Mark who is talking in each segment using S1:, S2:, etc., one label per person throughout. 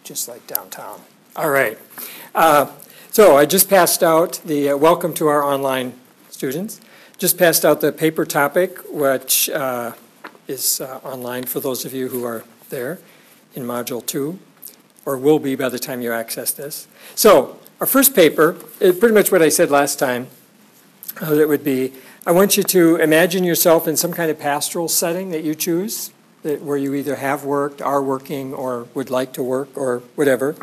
S1: just like downtown. All right. So I just passed out the welcome to our online students. Just passed out the paper topic, which is online for those of you who are there in Module 2, or will be by the time you access this. So our first paper is pretty much what I said last time. It would be, I want you to imagine yourself in some kind of pastoral setting that you choose, where you either have worked, are working, or would like to work, or whatever.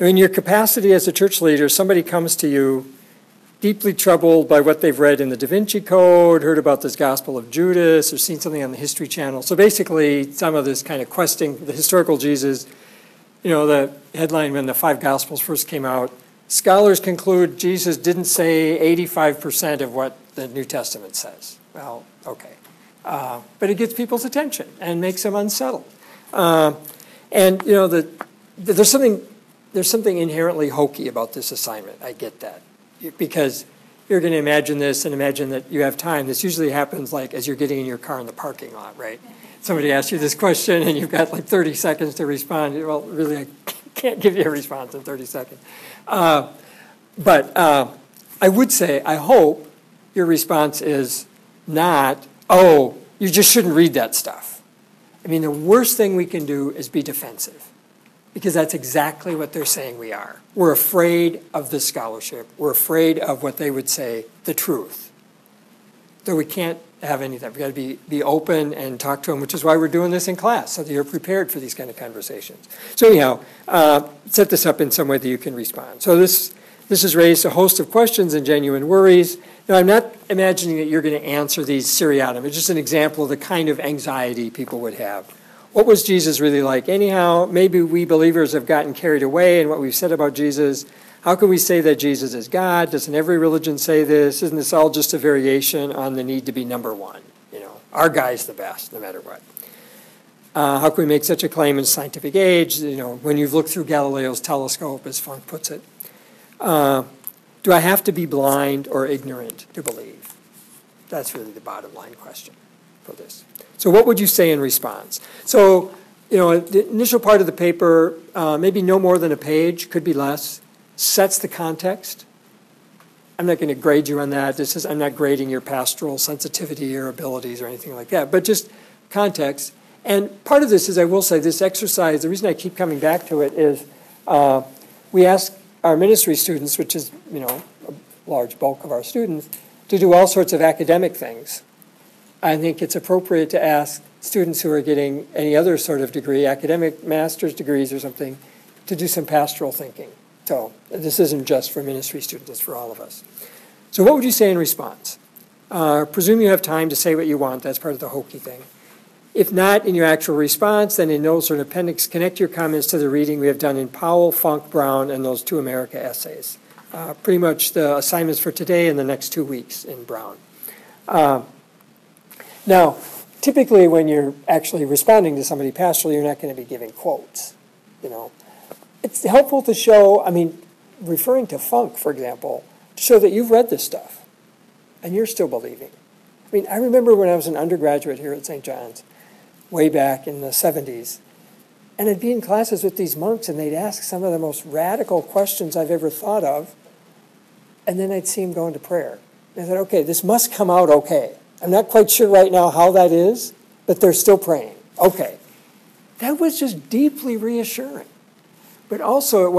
S1: In your capacity as a church leader, somebody comes to you deeply troubled by what they've read in the Da Vinci Code, heard about this Gospel of Judas, or seen something on the History Channel. So basically, some of this kind of questing the historical Jesus. You know, the headline when the 5 Gospels first came out, scholars conclude Jesus didn't say 85% of what the New Testament says. Well, okay. But it gets people's attention and makes them unsettled. And, you know, there's something inherently hokey about this assignment. I get that. Because you're going to imagine this and imagine that you have time. This usually happens like as you're getting in your car in the parking lot, right? Somebody asks you this question and you've got like 30 seconds to respond. Well, really, I can't give you a response in 30 seconds. But I would say, I hope your response is not, oh, you just shouldn't read that stuff. I mean, the worst thing we can do is be defensive, because that's exactly what they're saying we are. We're afraid of the scholarship. We're afraid of what they would say, the truth. So we can't have any of that. We've got to be open and talk to them, which is why we're doing this in class, so that you're prepared for these kind of conversations. So anyhow, set this up in some way that you can respond. So this has raised a host of questions and genuine worries. Now, I'm not imagining that you're going to answer these seriatim. It's just an example of the kind of anxiety people would have. What was Jesus really like? Anyhow, maybe we believers have gotten carried away in what we've said about Jesus. How can we say that Jesus is God? Doesn't every religion say this? Isn't this all just a variation on the need to be number one? You know, our guy's the best, no matter what. How can we make such a claim in a scientific age? You know, when you've looked through Galileo's telescope, as Funk puts it. Do I have to be blind or ignorant to believe? That's really the bottom line question for this. So what would you say in response? So, you know, the initial part of the paper, maybe no more than a page, could be less, sets the context. I'm not going to grade you on that. I'm not grading your pastoral sensitivity or abilities or anything like that, but just context. And part of this is, I will say, this exercise, the reason I keep coming back to it is we ask our ministry students, which is, you know, a large bulk of our students, to do all sorts of academic things. I think it's appropriate to ask students who are getting any other sort of degree, academic master's degrees or something, to do some pastoral thinking. So this isn't just for ministry students, it's for all of us. So what would you say in response? Presume you have time to say what you want. That's part of the hokey thing. If not in your actual response, then in notes or an appendix, connect your comments to the reading we have done in Powell, Funk, Brown, and those 2 America essays. Pretty much the assignments for today and the next 2 weeks in Brown. Now, typically when you're actually responding to somebody pastorally, you're not going to be giving quotes. You know, it's helpful to show, I mean, referring to Funk, for example, to show that you've read this stuff and you're still believing. I mean, I remember when I was an undergraduate here at St. John's, way back in the 70s, and I'd be in classes with these monks and they'd ask some of the most radical questions I've ever thought of, and then I'd see them go into prayer. And I thought, okay, this must come out okay. I'm not quite sure right now how that is, but they're still praying. Okay. That was just deeply reassuring. But also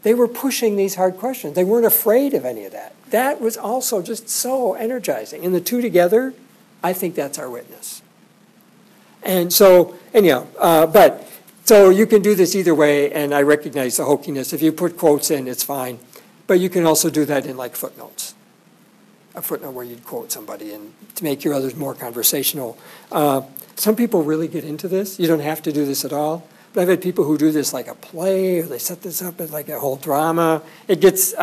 S1: they were pushing these hard questions. They weren't afraid of any of that. That was also just so energizing. And the two together, I think that's our witness. And so, anyhow, so you can do this either way, and I recognize the hokiness. If you put quotes in, it's fine. But you can also do that in like footnotes. A footnote where you'd quote somebody and to make your others more conversational. Some people really get into this. You don't have to do this at all. But I've had people who do this like a play, or they set this up as like a whole drama. It gets,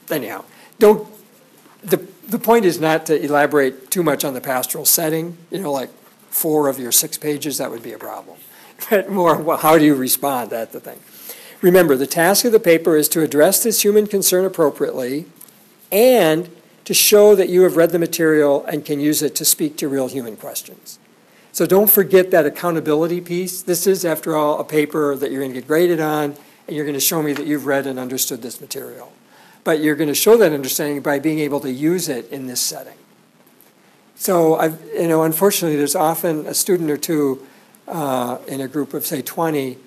S1: anyhow. The point is not to elaborate too much on the pastoral setting. You know, like 4 of your 6 pages, that would be a problem. But more, well, how do you respond? That's the thing. Remember, the task of the paper is to address this human concern appropriately and to show that you have read the material and can use it to speak to real human questions. So don't forget that accountability piece. This is, after all, a paper that you're going to get graded on, and you're going to show me that you've read and understood this material. But you're going to show that understanding by being able to use it in this setting. So, unfortunately, there's often a student or two in a group of, say, 20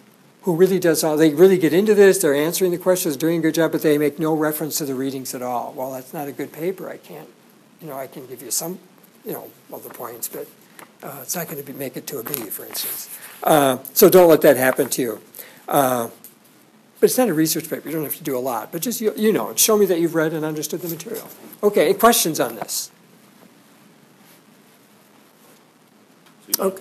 S1: who really they really get into this, they're answering the questions, doing a good job, but they make no reference to the readings at all. Well, that's not a good paper. I can't, I can give you some, of the points, but it's not going to make it to a B, for instance. So don't let that happen to you. But it's not a research paper. You don't have to do a lot. But just, show me that you've read and understood the material. Okay, questions on this?
S2: So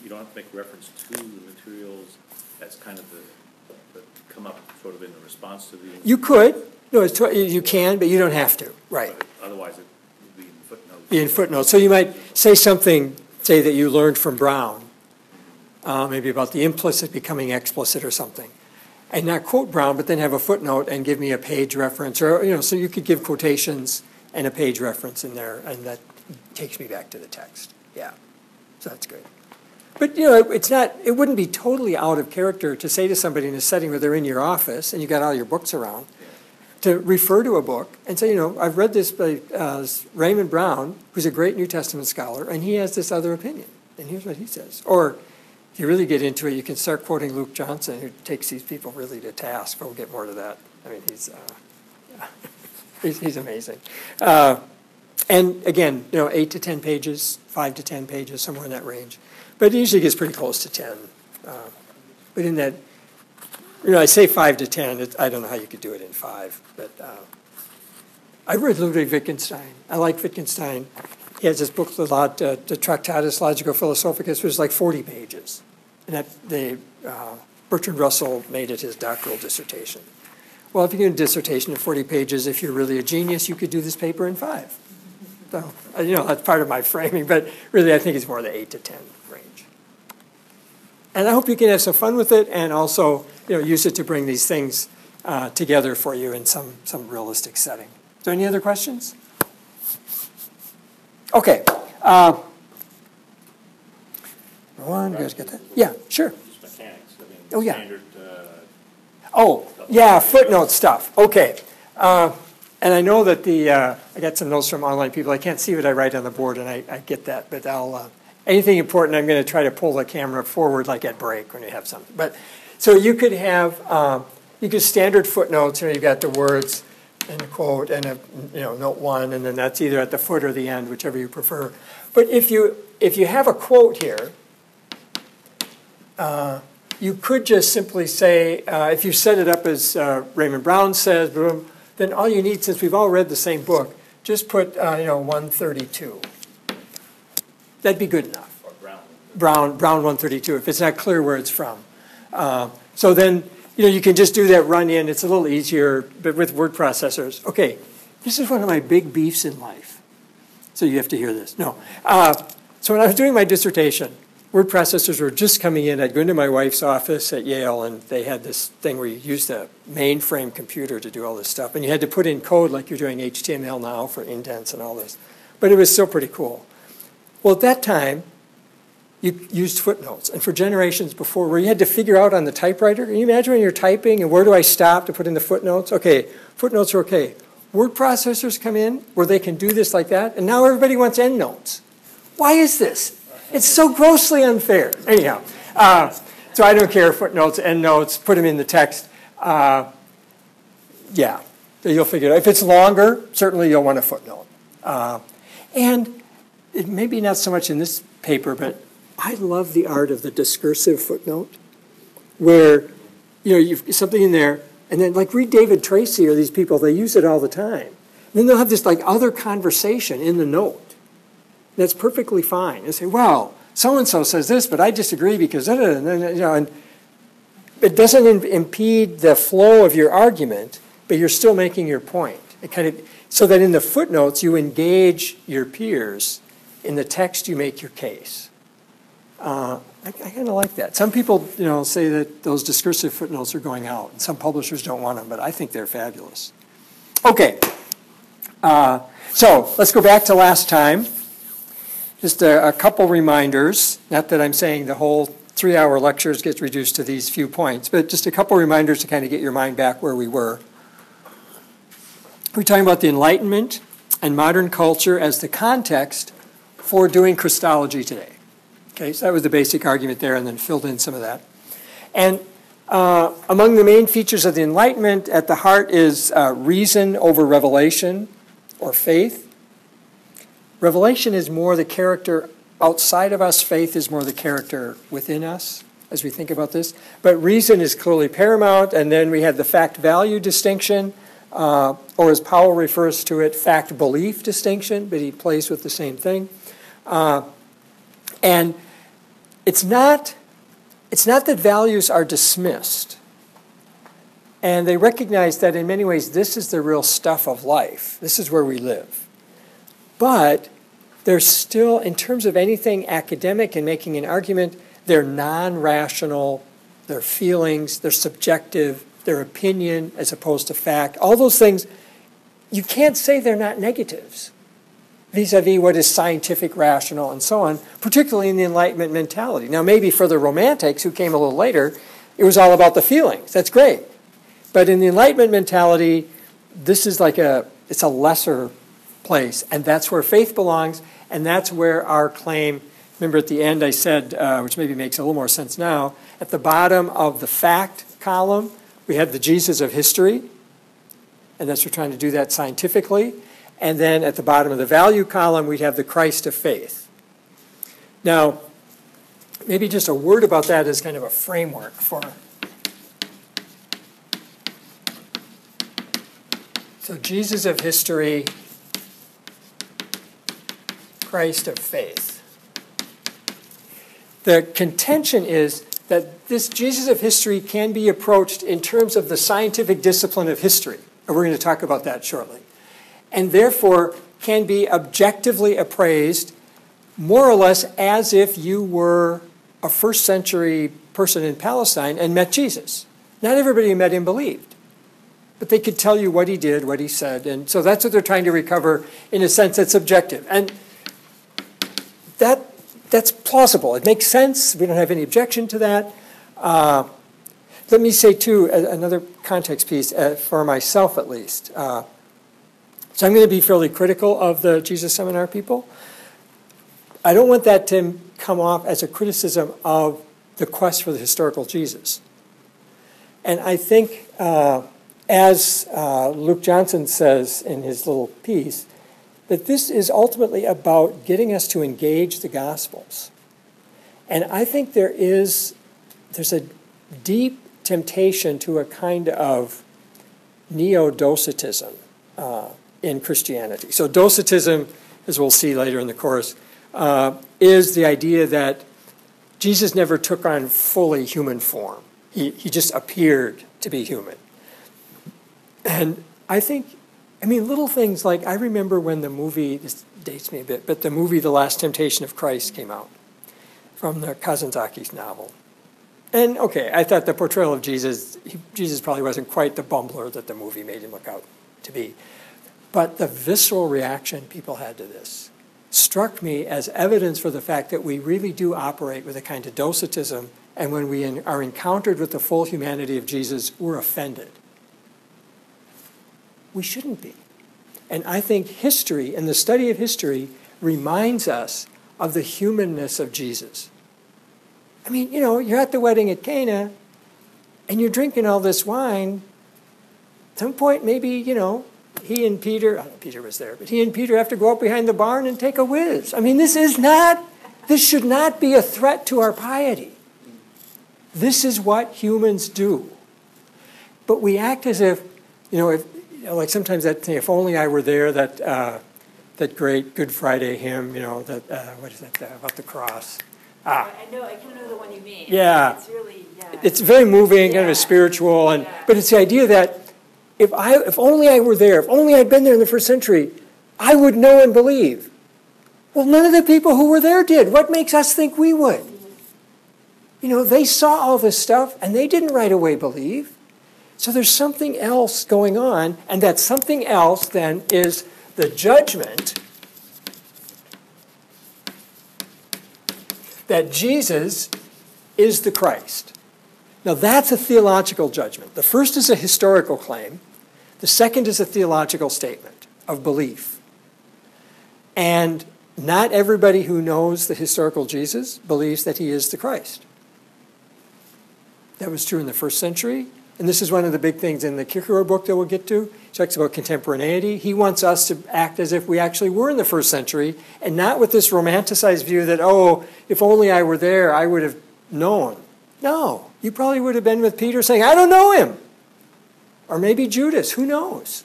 S2: you don't have to make reference to the materials. That's kind of the come up sort of in the response to the...
S1: You could. No, you can, but you don't have to. Right.
S2: Otherwise, it would be in footnotes.
S1: Be in footnotes. So you might say something, say, that you learned from Brown, maybe about the implicit becoming explicit or something, and not quote Brown, but then have a footnote and give me a page reference, or, so you could give quotations and a page reference in there, and that takes me back to the text. Yeah, so that's good. But, it wouldn't be totally out of character to say to somebody in a setting where they're in your office and you got all your books around, to refer to a book and say, I've read this by Raymond Brown, who's a great New Testament scholar, and he has this other opinion, and here's what he says. Or if you really get into it, you can start quoting Luke Johnson, who takes these people really to task, but we'll get more to that. I mean, he's amazing. And again, 8 to 10 pages, 5 to 10 pages, somewhere in that range. But it usually gets pretty close to 10. But in that, I say 5 to 10. I don't know how you could do it in 5. But I read Ludwig Wittgenstein. I like Wittgenstein. He has this book, the Tractatus Logico-Philosophicus, which is like 40 pages. And Bertrand Russell made it his doctoral dissertation. Well, if you get a dissertation in 40 pages, if you're really a genius, you could do this paper in 5. So, that's part of my framing, but really I think it's more the 8 to 10 range. And I hope you can have some fun with it and also, use it to bring these things together for you in some realistic setting. Is there any other questions? Okay. One, you guys get that? Yeah, sure.
S2: Just mechanics.
S1: Oh, yeah.
S2: Standard,
S1: footnote stuff. Okay. And I know that I got some notes from online people. I can't see what I write on the board, and I get that. But anything important, I'm going to try to pull the camera forward like at break when you have something. But so you could have standard footnotes. You've got the words and a quote and note 1, and then that's either at the foot or the end, whichever you prefer. But if you have a quote here, you could just simply say, if you set it up as Raymond Brown says, boom, then all you need, since we've all read the same book, just put 132. That'd be good enough.
S2: Or
S1: Brown 132, if it's not clear where it's from. So then, you can just do that run in. It's a little easier, but with word processors. Okay, this is one of my big beefs in life. So you have to hear this. No. So when I was doing my dissertation, word processors were just coming in. I'd go into my wife's office at Yale, and they had this thing where you used a mainframe computer to do all this stuff. And you had to put in code like you're doing HTML now for indents and all this. But it was still pretty cool. Well, at that time, you used footnotes. And for generations before, where you had to figure out on the typewriter, can you imagine when you're typing, and where do I stop to put in the footnotes? Okay, footnotes are okay. Word processors come in where they can do this like that, and now everybody wants endnotes. Why is this? It's so grossly unfair. Anyhow, so I don't care, footnotes, endnotes, put them in the text. Yeah, so you'll figure it out. If it's longer, certainly you'll want a footnote. And it may be not so much in this paper, but I love the art of the discursive footnote, where you've something in there, and then read David Tracy or these people, they use it all the time. And then they'll have this other conversation in the note. That's perfectly fine. And say, well, so-and-so says this, but I disagree because, and it doesn't impede the flow of your argument, but you're still making your point. So that in the footnotes, you engage your peers. In the text, you make your case. I kind of like that. Some people, say that those discursive footnotes are going out, and some publishers don't want them, but I think they're fabulous. Okay. So let's go back to last time. Just a couple reminders, not that I'm saying the whole 3-hour lectures gets reduced to these few points, but just a couple reminders to kind of get your mind back where we were. We're talking about the Enlightenment and modern culture as the context for doing Christology today. Okay, so that was the basic argument there, and then filled in some of that. And among the main features of the Enlightenment, at the heart is reason over revelation or faith. Revelation is more the character outside of us. Faith is more the character within us as we think about this. But reason is clearly paramount, and then we have the fact-value distinction, or as Powell refers to it, fact-belief distinction, but he plays with the same thing. And it's not that values are dismissed. And they recognize that in many ways this is the real stuff of life. This is where we live. But there's still, in terms of anything academic and making an argument, they're non-rational, their feelings, they're subjective, their opinion as opposed to fact. All those things, you can't say they're not negatives vis-a-vis what is scientific, rational, and so on, particularly in the Enlightenment mentality. Now, maybe for the Romantics, who came a little later, it was all about the feelings. That's great. But in the Enlightenment mentality, this is it's a lesser place, and that's where faith belongs, and that's where our claim, remember at the end I said, which maybe makes a little more sense now, at the bottom of the fact column, we have the Jesus of history, and that's we're trying to do that scientifically. And then at the bottom of the value column, we have the Christ of faith. Now, maybe just a word about that as kind of a framework for. So Jesus of history, Christ of faith. The contention is that this Jesus of history can be approached in terms of the scientific discipline of history. And we're going to talk about that shortly. And therefore can be objectively appraised more or less as if you were a first century person in Palestine and met Jesus. Not everybody who met him believed, but they could tell you what he did, what he said. And so that's what they're trying to recover in a sense that's objective. And that's plausible. It makes sense. We don't have any objection to that. Let me say, too, another context piece for myself at least. So I'm going to be fairly critical of the Jesus Seminar people. I don't want that to come off as a criticism of the quest for the historical Jesus. And I think, as Luke Johnson says in his little piece, that this is ultimately about getting us to engage the Gospels. And I think there's a deep temptation to a kind of neo-Docetism in Christianity. So Docetism, as we'll see later in the course, is the idea that Jesus never took on fully human form. He just appeared to be human. And I think, little things like, I remember when the movie, this dates me a bit, but the movie The Last Temptation of Christ came out from the Kazantzakis novel. And, okay, I thought the portrayal of Jesus probably wasn't quite the bumbler that the movie made him look out to be. But the visceral reaction people had to this struck me as evidence for the fact that we really do operate with a kind of Docetism, and when we are encountered with the full humanity of Jesus, we're offended. We shouldn't be. And I think history, and the study of history, reminds us of the humanness of Jesus. You're at the wedding at Cana, and you're drinking all this wine. At some point, maybe, he and Peter, I don't know, Peter was there, but he and Peter have to go up behind the barn and take a whiz. This should not be a threat to our piety. This is what humans do. But we act as if, like sometimes that thing, if only I were there, that great Good Friday hymn, what is that, about the cross?
S3: I kind of know the one you mean.
S1: Yeah.
S3: It's really,
S1: It's very moving, kind of spiritual, but it's the idea that if only I were there, if only I'd been there in the first century, I would know and believe. Well, none of the people who were there did. What makes us think we would? They saw all this stuff, and they didn't right away believe. So there's something else going on, and that something else then is the judgment that Jesus is the Christ. Now that's a theological judgment. The first is a historical claim. The second is a theological statement of belief. And not everybody who knows the historical Jesus believes that he is the Christ. That was true in the first century. And this is one of the big things in the Kierkegaard book that we'll get to. He talks about contemporaneity. He wants us to act as if we actually were in the first century and not with this romanticized view that, oh, if only I were there, I would have known. No, you probably would have been with Peter saying, I don't know him. Or maybe Judas, who knows?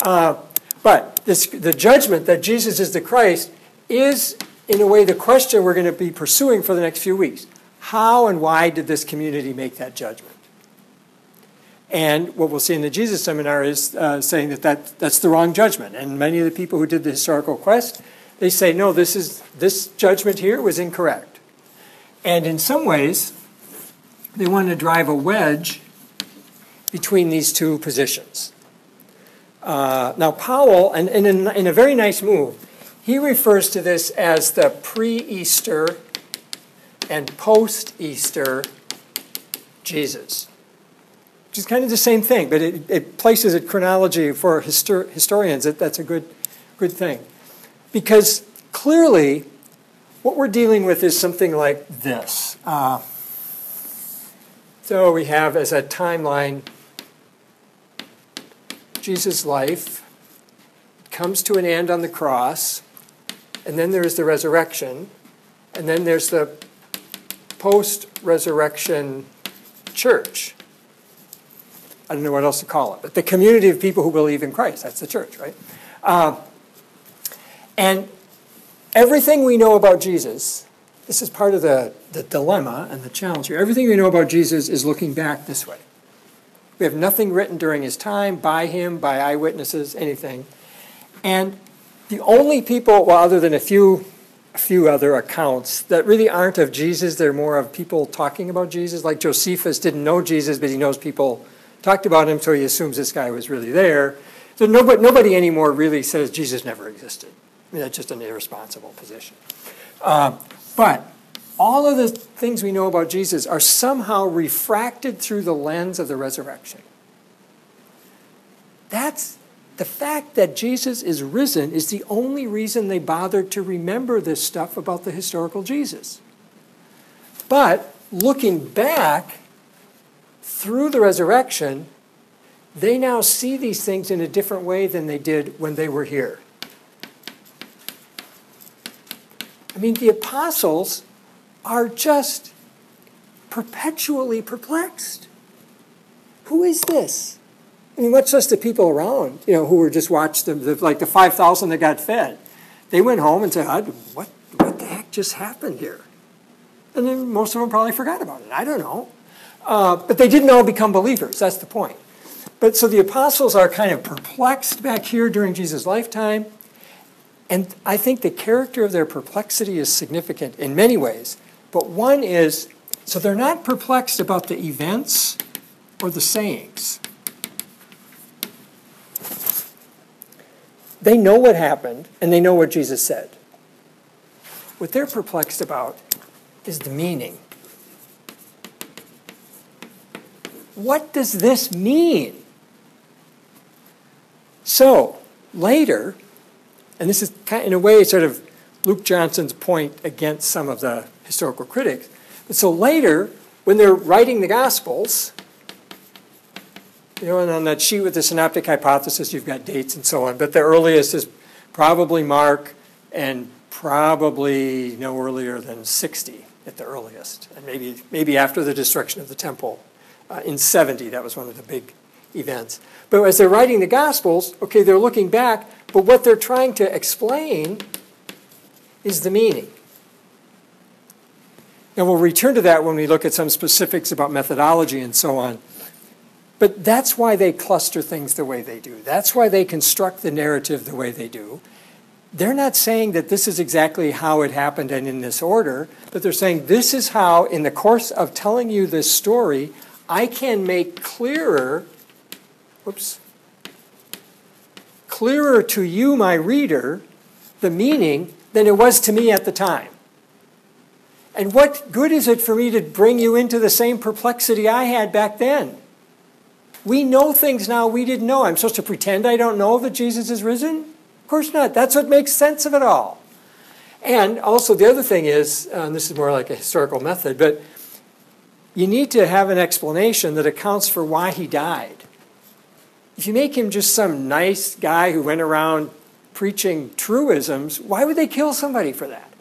S1: But the judgment that Jesus is the Christ is, in a way, the question we're going to be pursuing for the next few weeks. How and why did this community make that judgment? And what we'll see in the Jesus Seminar is saying that's the wrong judgment. And many of the people who did the historical quest, they say, no, this judgment here was incorrect. And in some ways, they want to drive a wedge between these two positions. Now, Powell, and in a very nice move, he refers to this as the pre-Easter and post-Easter Jesus, which is kind of the same thing, but it places it chronology for historians. That's a good thing. Because clearly, what we're dealing with is something like this. So we have as a timeline Jesus' life comes to an end on the cross, and then there's the resurrection, and then there's the post-resurrection church. I don't know what else to call it, but the community of people who believe in Christ. That's the church, right? And everything we know about Jesus, this is part of the dilemma and the challenge here. Everything we know about Jesus is looking back this way. We have nothing written during his time, by him, by eyewitnesses, anything. And the only people, well, other than a few other accounts that really aren't of Jesus, they're more of people talking about Jesus. Like Josephus didn't know Jesus, but he knows people talked about him, so he assumes this guy was really there. So nobody anymore really says Jesus never existed. I mean, that's just an irresponsible position. But all of the things we know about Jesus are somehow refracted through the lens of the resurrection. That's the fact that Jesus is risen is the only reason they bothered to remember this stuff about the historical Jesus. But looking back through the resurrection, they now see these things in a different way than they did when they were here. I mean, the apostles are just perpetually perplexed. Who is this? I mean, much less the people around, who were just watched them, like the 5,000 that got fed. They went home and said, what the heck just happened here? And then most of them probably forgot about it. I don't know. But they didn't all become believers. That's the point. But so the apostles are kind of perplexed back here during Jesus' lifetime. And I think the character of their perplexity is significant in many ways. But one is, so they're not perplexed about the events or the sayings. They know what happened, and they know what Jesus said. What they're perplexed about is the meaning. What does this mean? So, later, and this is kind of, in a way, sort of Luke Johnson's point against some of the historical critics. But so later, when they're writing the Gospels, and on that sheet with the synoptic hypothesis, you've got dates and so on. But the earliest is probably Mark, and probably no earlier than 60 at the earliest. And maybe after the destruction of the temple in 70, that was one of the big events. But as they're writing the Gospels, okay, they're looking back, but what they're trying to explain is the meaning. And we'll return to that when we look at some specifics about methodology and so on. But that's why they cluster things the way they do. That's why they construct the narrative the way they do. They're not saying that this is exactly how it happened and in this order, but they're saying this is how, in the course of telling you this story, I can make clearer to you, my reader, the meaning than it was to me at the time. And what good is it for me to bring you into the same perplexity I had back then? We know things now we didn't know. I'm supposed to pretend I don't know that Jesus is risen? Of course not. That's what makes sense of it all. And also the other thing is, and this is more like a historical method, but you need to have an explanation that accounts for why he died. If you make him just some nice guy who went around preaching truisms, why would they kill somebody for that?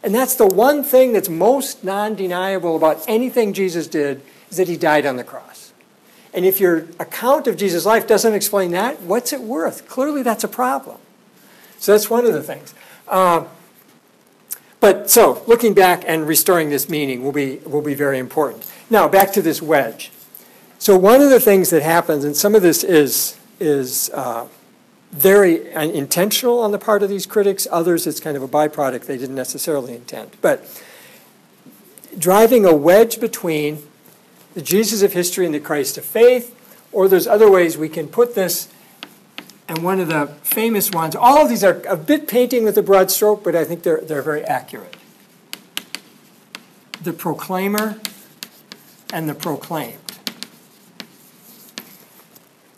S1: And that's the one thing that's most non-deniable about anything Jesus did, is that he died on the cross. And if your account of Jesus' life doesn't explain that, what's it worth? Clearly that's a problem. So that's one of the things. But so looking back and restoring this meaning will be very important. Now back to this wedge. So one of the things that happens, and some of this is very intentional on the part of these critics. Others, it's kind of a byproduct they didn't necessarily intend. But driving a wedge between the Jesus of history and the Christ of faith, or there's other ways we can put this. And one of the famous ones, all of these are a bit painting with a broad stroke, but I think they're very accurate. The proclaimer and the proclaimed.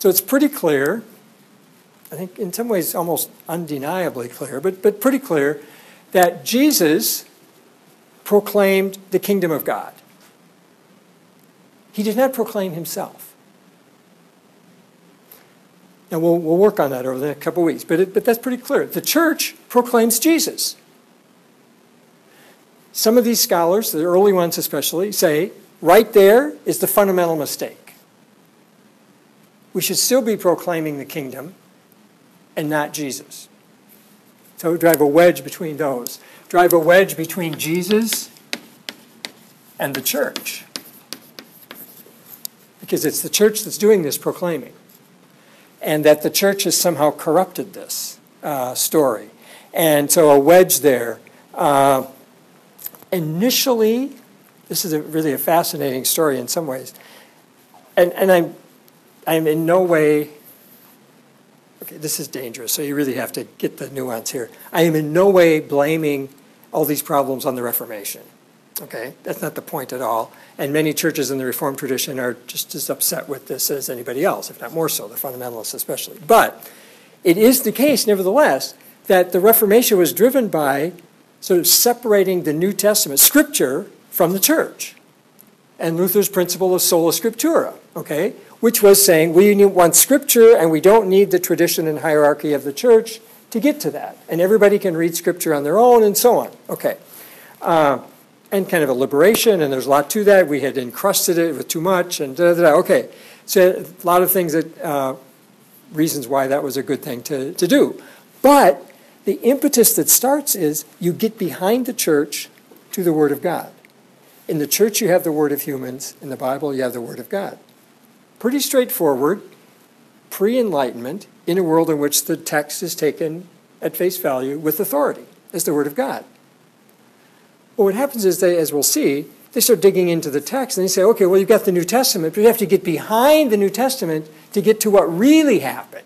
S1: So it's pretty clear, I think in some ways almost undeniably clear, but pretty clear, that Jesus proclaimed the kingdom of God. He did not proclaim himself. And we'll work on that over the next couple of weeks, but that's pretty clear. The church proclaims Jesus. Some of these scholars, the early ones especially, say right there is the fundamental mistake. We should still be proclaiming the kingdom and not Jesus. So drive a wedge between those. Drive a wedge between Jesus and the church. Because it's the church that's doing this proclaiming. And that the church has somehow corrupted this story. And so a wedge there. Initially, this is really a fascinating story in some ways. And I'm in no way, okay, this is dangerous, so you really have to get the nuance here. I am in no way blaming all these problems on the Reformation. Okay, that's not the point at all. And many churches in the Reformed tradition are just as upset with this as anybody else, if not more so, the fundamentalists especially. But it is the case, nevertheless, that the Reformation was driven by sort of separating the New Testament, Scripture, from the church. And Luther's principle of sola scriptura, okay, which was saying we want Scripture and we don't need the tradition and hierarchy of the church to get to that. And everybody can read Scripture on their own and so on. Okay. And kind of a liberation, and there's a lot to that. We had encrusted it with too much, and da-da-da. Okay, so a lot of things that, reasons why that was a good thing to do. But the impetus that starts is you get behind the church to the Word of God. In the church you have the Word of humans. In the Bible you have the Word of God. Pretty straightforward, pre-Enlightenment, in a world in which the text is taken at face value with authority as the Word of God. Well, what happens is they, as we'll see, they start digging into the text and they say, okay, well, you've got the New Testament, but you have to get behind the New Testament to get to what really happened.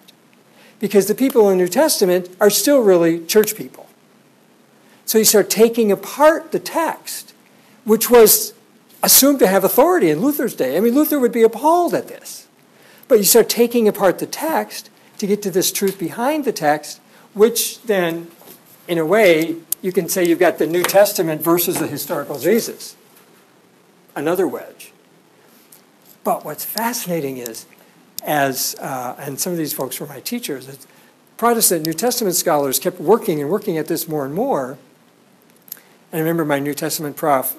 S1: Because the people in the New Testament are still really church people. So you start taking apart the text, which was assumed to have authority in Luther's day. I mean, Luther would be appalled at this. But you start taking apart the text to get to this truth behind the text, which then, in a way, you can say you've got the New Testament versus the historical Jesus. Another wedge. But what's fascinating is, and some of these folks were my teachers, Protestant New Testament scholars kept working at this more and more. And I remember my New Testament prof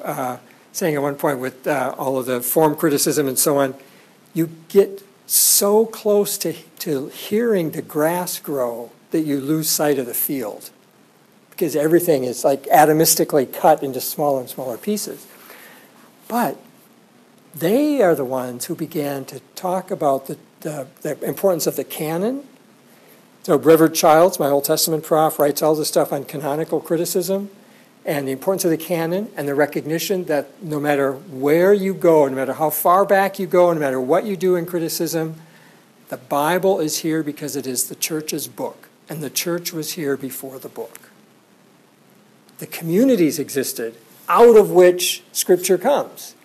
S1: saying at one point with all of the form criticism and so on, you get so close to hearing the grass grow that you lose sight of the field. Because everything is like atomistically cut into smaller and smaller pieces. But they are the ones who began to talk about the importance of the canon. So Brevard Childs, my Old Testament prof, writes all this stuff on canonical criticism and the importance of the canon and the recognition that no matter where you go, no matter how far back you go, no matter what you do in criticism, the Bible is here because it is the church's book. And the church was here before the book. The communities existed out of which Scripture comes.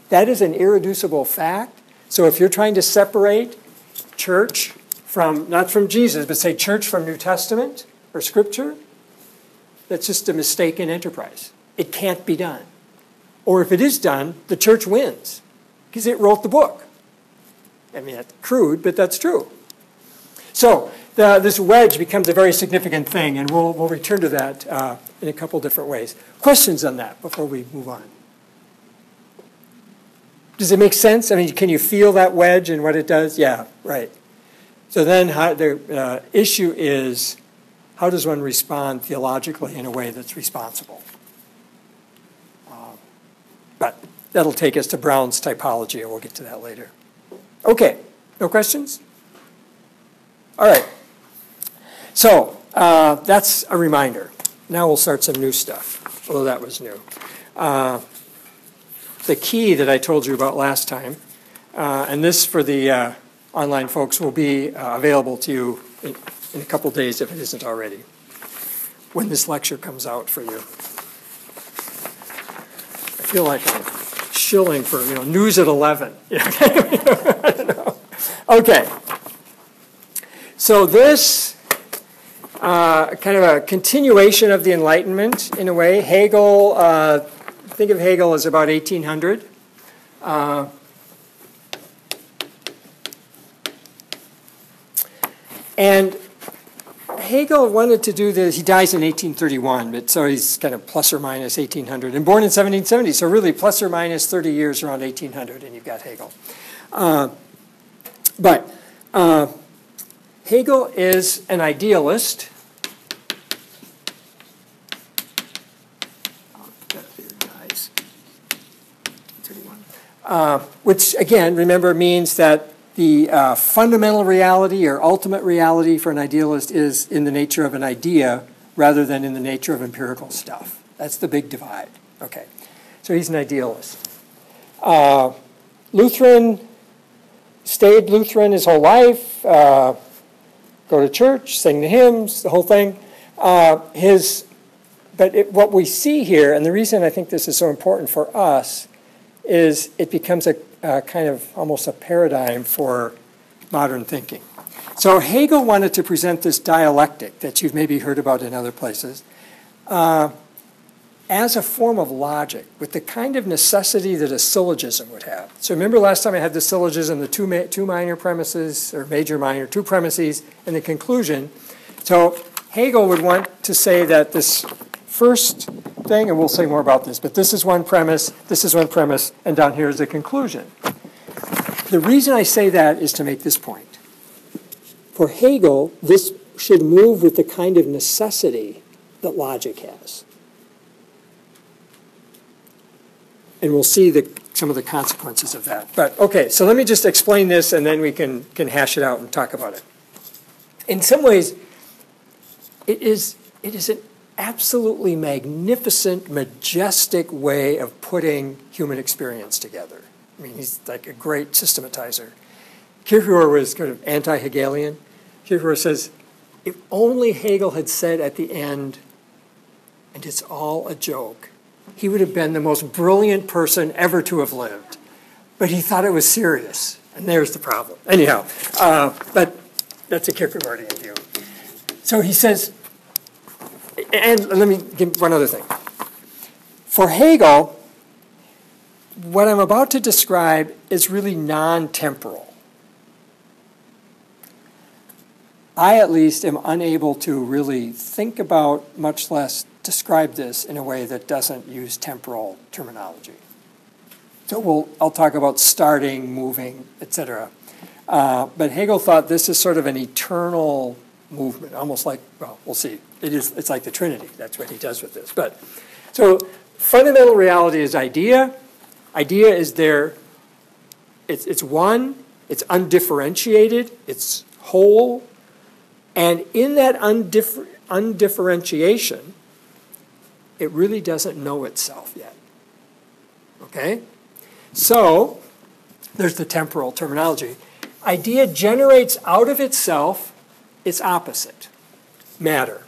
S1: That is an irreducible fact. So if you're trying to separate church from, not from Jesus, but say church from New Testament or Scripture, that's just a mistaken enterprise. It can't be done. Or if it is done, the church wins because it wrote the book. I mean, that's crude, but that's true. So this wedge becomes a very significant thing, and we'll return to that in a couple different ways. Questions on that before we move on? Does it make sense? I mean, can you feel that wedge and what it does? Yeah, right. So then the issue is, how does one respond theologically in a way that's responsible? But that'll take us to Brown's typology, and we'll get to that later. Okay, no questions? All right. So that's a reminder. Now we'll start some new stuff, although that was new. The key that I told you about last time, and this for the online folks will be available to you in a couple days if it isn't already, when this lecture comes out for you. I feel like I'm shilling for news at 11. I don't know. Okay. So this kind of a continuation of the Enlightenment in a way. Hegel, think of Hegel as about 1800. And Hegel wanted to do this. He dies in 1831, but so he's kind of plus or minus 1800. And born in 1770, so really plus or minus 30 years around 1800, and you've got Hegel. But Hegel is an idealist. Which, again, remember, means that the fundamental reality or ultimate reality for an idealist is in the nature of an idea rather than in the nature of empirical stuff. That's the big divide. Okay, so he's an idealist. Lutheran, stayed Lutheran his whole life, go to church, sing the hymns, the whole thing. What we see here, and the reason I think this is so important for us, is it becomes a kind of almost a paradigm for modern thinking. So Hegel wanted to present this dialectic that you've maybe heard about in other places as a form of logic with the kind of necessity that a syllogism would have. So remember last time I had the syllogism, the two minor premises, or major minor, two premises, and the conclusion. So Hegel would want to say that this first thing, and we'll say more about this, but this is one premise, and down here is the conclusion. The reason I say that is to make this point. For Hegel, this should move with the kind of necessity that logic has. And we'll see some of the consequences of that. But okay, so let me just explain this, and then we can hash it out and talk about it. In some ways, it is an absolutely magnificent, majestic way of putting human experience together. I mean, he's like a great systematizer. Kierkegaard was kind of anti-Hegelian. Kierkegaard says, if only Hegel had said at the end, and it's all a joke, he would have been the most brilliant person ever to have lived. But he thought it was serious, and there's the problem. Anyhow, but that's a Kierkegaardian view. So he says, and let me give one other thing. For Hegel, what I'm about to describe is really non-temporal. I, at least, am unable to really think about, much less describe this in a way that doesn't use temporal terminology. So I'll talk about starting, moving, etc. But Hegel thought this is sort of an eternal movement, almost like, well, we'll see. It's like the Trinity. That's what he does with this. But so fundamental reality is idea. Idea is there. It's one. It's undifferentiated. It's whole. And in that undifferentiation, it really doesn't know itself yet. Okay? So there's the temporal terminology. Idea generates out of itself its opposite, matter.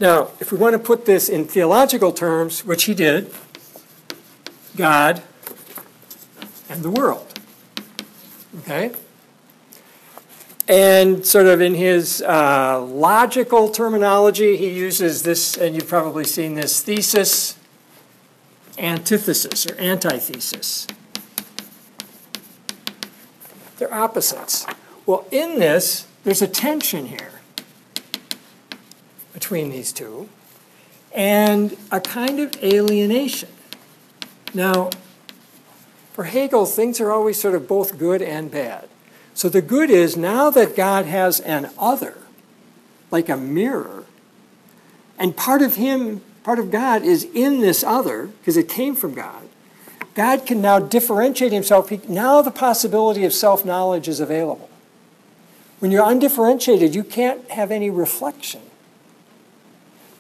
S1: Now, if we want to put this in theological terms, which he did, God and the world. Okay? And sort of in his logical terminology, he uses this, and you've probably seen this, thesis, antithesis, or antithesis. They're opposites. Well, in this, there's a tension here between these two, and a kind of alienation. Now, for Hegel, things are always sort of both good and bad. So the good is, now that God has an other, like a mirror, and part of him, part of God is in this other, because it came from God, God can now differentiate himself. Now the possibility of self-knowledge is available. When you're undifferentiated, you can't have any reflection.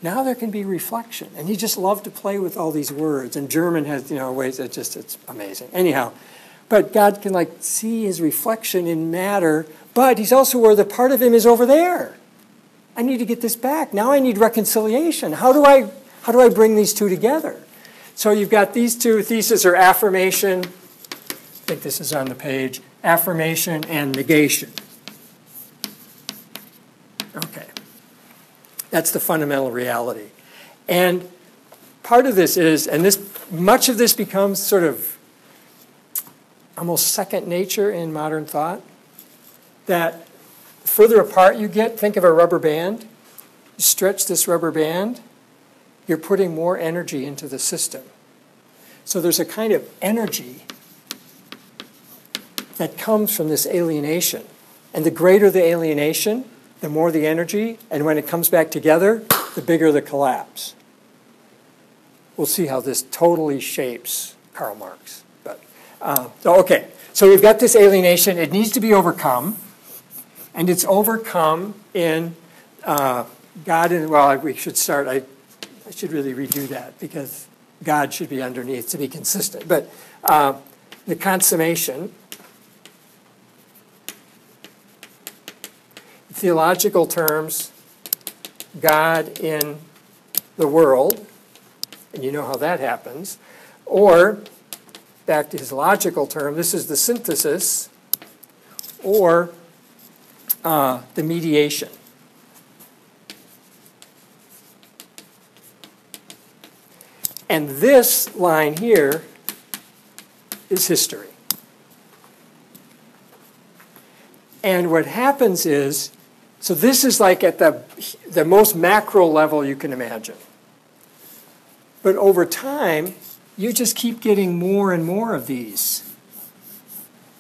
S1: Now there can be reflection. And he just loved to play with all these words. And German has, ways that it's amazing. Anyhow, but God can see his reflection in matter, but he's also where the part of him is over there. I need to get this back. Now I need reconciliation. How do I bring these two together? So you've got these two theses, or affirmation. I think this is on the page. Affirmation and negation. Okay. That's the fundamental reality. And part of this is, and much of this becomes sort of almost second nature in modern thought, that the further apart you get, think of a rubber band. You stretch this rubber band, you're putting more energy into the system. So there's a kind of energy that comes from this alienation. And the greater the alienation, the more the energy, and when it comes back together, the bigger the collapse. We'll see how this totally shapes Karl Marx. So we've got this alienation. It needs to be overcome, and it's overcome in God. We should start. I should really redo that, because God should be underneath to be consistent. But the consummation. Theological terms, God in the world, and you know how that happens. Or, back to his logical term, this is the synthesis, or the mediation. And this line here is history. And what happens is, so this is like at the most macro level you can imagine. But over time, you just keep getting more and more of these.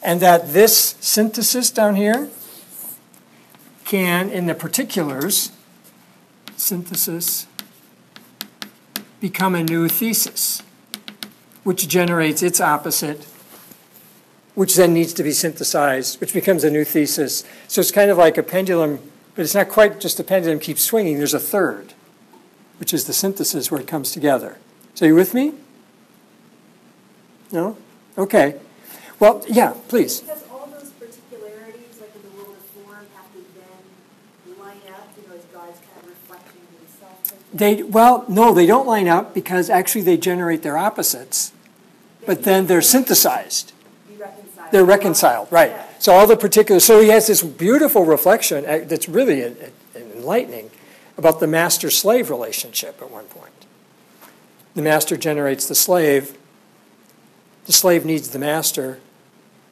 S1: And that this synthesis down here can, in the particulars, synthesis, become a new thesis, which generates its opposite, which then needs to be synthesized, which becomes a new thesis. So it's kind of like a pendulum, but it's not quite just a pendulum keeps swinging. There's a third, which is the synthesis where it comes together. So you with me? No? Okay. Well, yeah, please.
S3: Because all those particularities, like in the world of form, have to then line up, as God's kind of reflection of himself.
S1: No, they don't line up, because actually they generate their opposites, but then they're synthesized. They're reconciled, right. Yeah. So all the particulars, so he has this beautiful reflection that's really enlightening about the master-slave relationship at one point. The master generates the slave needs the master,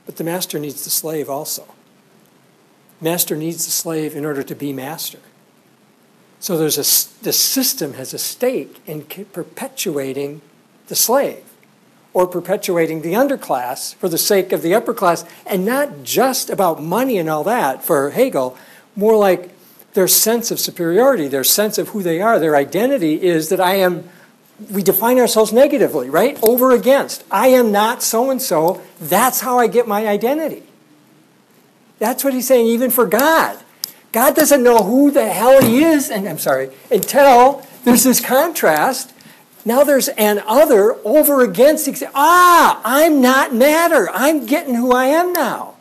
S1: but the master needs the slave also. Master needs the slave in order to be master. So the system has a stake in perpetuating the slave, or perpetuating the underclass for the sake of the upper class, and not just about money and all that for Hegel, more like their sense of superiority, their sense of who they are, their identity is that we define ourselves negatively, right? Over against. I am not so-and-so. That's how I get my identity. That's what he's saying even for God. God doesn't know who the hell he is, until there's this contrast. Now there's an other over against. I'm not matter. I'm getting who I am now.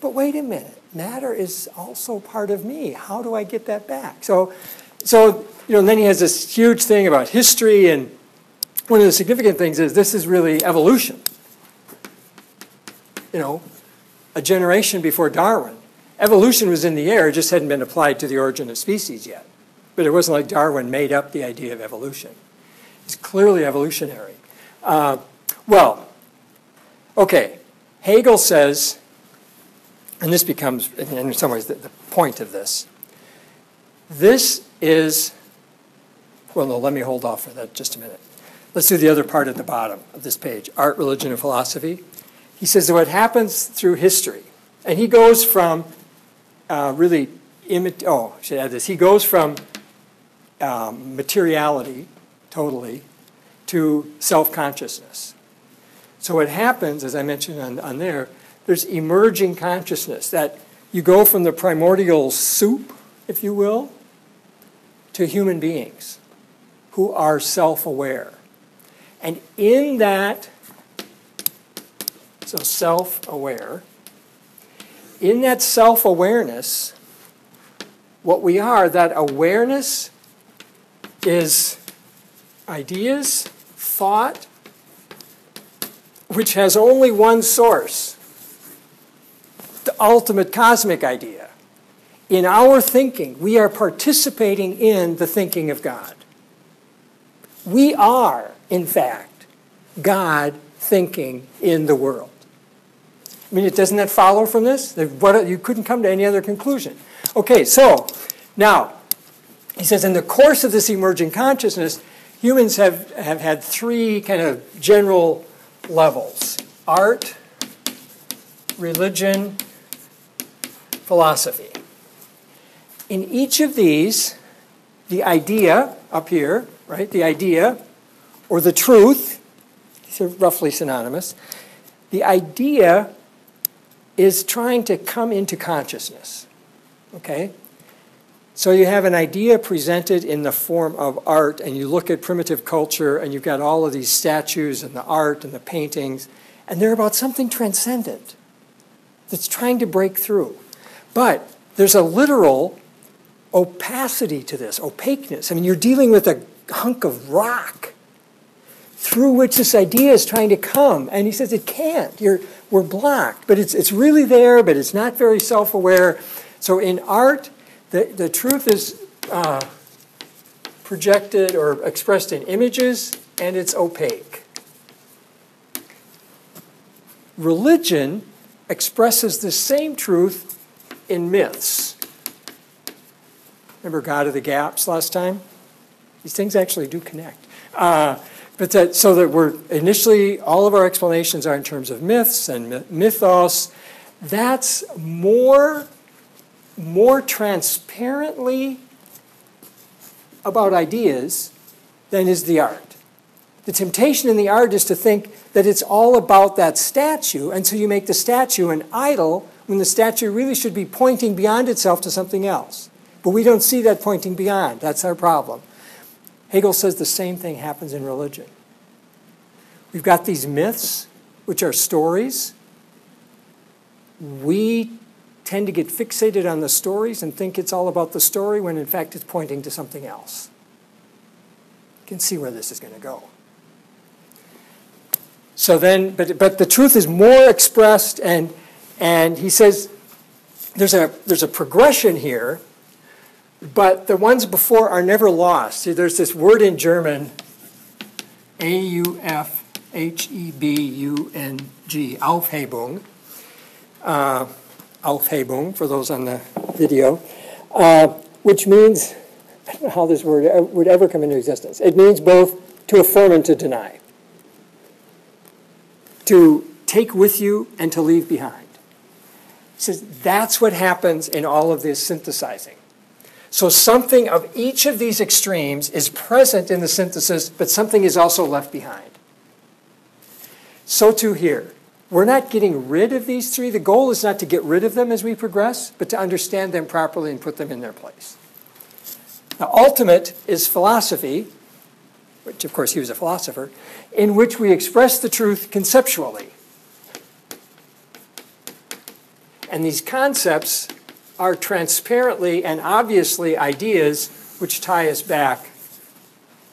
S1: But wait a minute. Matter is also part of me. How do I get that back? So So, and then he has this huge thing about history, and one of the significant things is this is really evolution. A generation before Darwin. Evolution was in the air, it just hadn't been applied to the origin of species yet. But it wasn't like Darwin made up the idea of evolution. It's clearly evolutionary. Okay, Hegel says, and this becomes, in some ways, the point of this. This is, well, no, let me hold off for that just a minute. Let's do the other part at the bottom of this page, art, religion, and philosophy. He says that what happens through history, and he goes from I should add this. He goes from materiality, totally, to self-consciousness. So what happens, as I mentioned on there, there's emerging consciousness, that you go from the primordial soup, if you will, to human beings who are self-aware. And in that, so self-aware, in that self-awareness, what we are, that awareness is ideas, thought, which has only one source, the ultimate cosmic idea. In our thinking, we are participating in the thinking of God. We are, in fact, God thinking in the world. I mean, doesn't that follow from this? You couldn't come to any other conclusion. Okay, so now, he says in the course of this emerging consciousness, humans have had three kind of general levels: art, religion, philosophy. In each of these, the idea up here, right, the idea, or the truth, these are roughly synonymous, the idea is trying to come into consciousness, okay? So you have an idea presented in the form of art, and you look at primitive culture, and you've got all of these statues and the art and the paintings, and they're about something transcendent that's trying to break through. But there's a literal opacity to this, opaqueness. I mean, you're dealing with a hunk of rock through which this idea is trying to come. And he says it can't. We're blocked. But it's really there, but it's not very self-aware. So in art, the truth is projected or expressed in images, and it's opaque. Religion expresses the same truth in myths. Remember God of the Gaps last time? These things actually do connect. So that we're initially, all of our explanations are in terms of myths and mythos. That's more transparently about ideas than is the art. The temptation in the art is to think that it's all about that statue, and so you make the statue an idol when the statue really should be pointing beyond itself to something else. But we don't see that pointing beyond. That's our problem. Hegel says the same thing happens in religion. We've got these myths, which are stories. We tend to get fixated on the stories and think it's all about the story when in fact it's pointing to something else. You can see where this is going to go. So then, but the truth is more expressed, and he says there's a progression here, but the ones before are never lost. See, there's this word in German, A-U-F-H-E-B-U-N-G, Aufhebung. Aufhebung, for those on the video, which means, I don't know how this word would ever come into existence. It means both to affirm and to deny. To take with you and to leave behind. He says that's what happens in all of this synthesizing. So something of each of these extremes is present in the synthesis, but something is also left behind. So too here. We're not getting rid of these three. The goal is not to get rid of them as we progress, but to understand them properly and put them in their place. Now, ultimate is philosophy, which of course he was a philosopher, in which we express the truth conceptually. And these concepts are transparently and obviously ideas which tie us back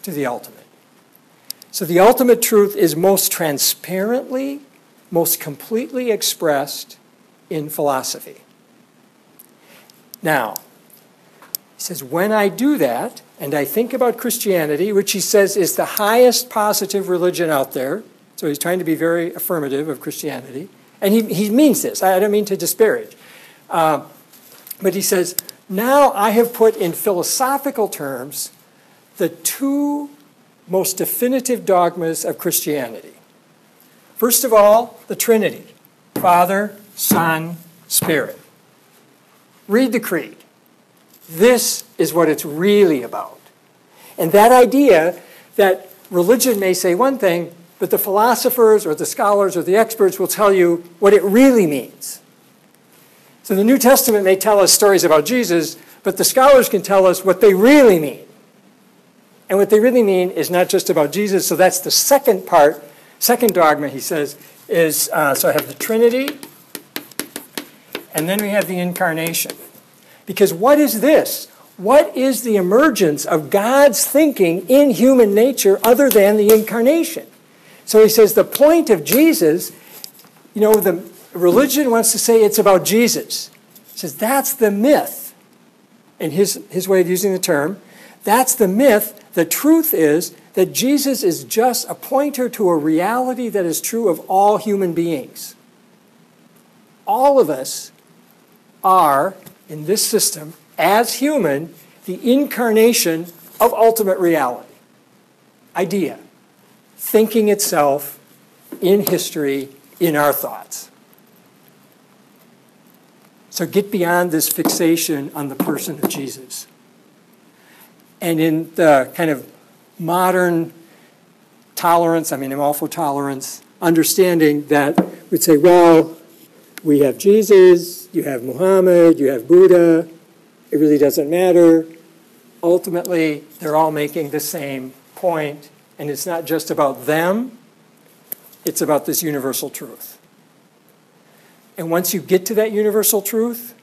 S1: to the ultimate. So the ultimate truth is most transparently, most completely expressed in philosophy. Now, he says, when I do that, and I think about Christianity, which he says is the highest positive religion out there, so he's trying to be very affirmative of Christianity, and he means this, I don't mean to disparage, but he says, now I have put in philosophical terms the two most definitive dogmas of Christianity. First of all, the Trinity, Father, Son, Spirit. Read the Creed. This is what it's really about. And that idea that religion may say one thing, but the philosophers or the scholars or the experts will tell you what it really means. So the New Testament may tell us stories about Jesus, but the scholars can tell us what they really mean. And what they really mean is not just about Jesus. So that's the second part, second dogma, he says, is, so I have the Trinity, and then we have the Incarnation. Because what is this? What is the emergence of God's thinking in human nature other than the Incarnation? So he says the point of Jesus, you know, the religion wants to say it's about Jesus. He says that's the myth. In his way of using the term, that's the myth. The truth is that Jesus is just a pointer to a reality that is true of all human beings. All of us are, in this system, as human, the incarnation of ultimate reality. Idea. Thinking itself in history, in our thoughts. So get beyond this fixation on the person of Jesus. And in the kind of modern tolerance, I'm all for tolerance, understanding that we'd say, well, we have Jesus, you have Muhammad, you have Buddha, it really doesn't matter. Ultimately, they're all making the same point, and it's not just about them, it's about this universal truth. And once you get to that universal truth,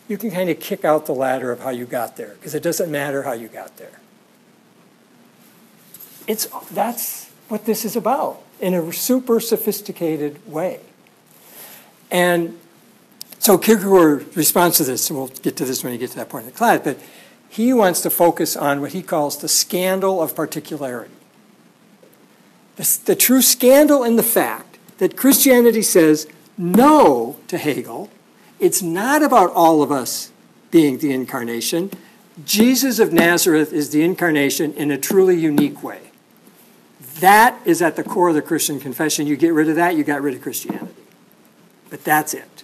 S1: you can kind of kick out the ladder of how you got there, because it doesn't matter how you got there. That's what this is about in a super sophisticated way. And so Kierkegaard responds to this, and we'll get to this when you get to that point in the class, but he wants to focus on what he calls the scandal of particularity. The true scandal in the fact that Christianity says no to Hegel. It's not about all of us being the incarnation. Jesus of Nazareth is the incarnation in a truly unique way. That is at the core of the Christian confession. You get rid of that, you got rid of Christianity. But that's it.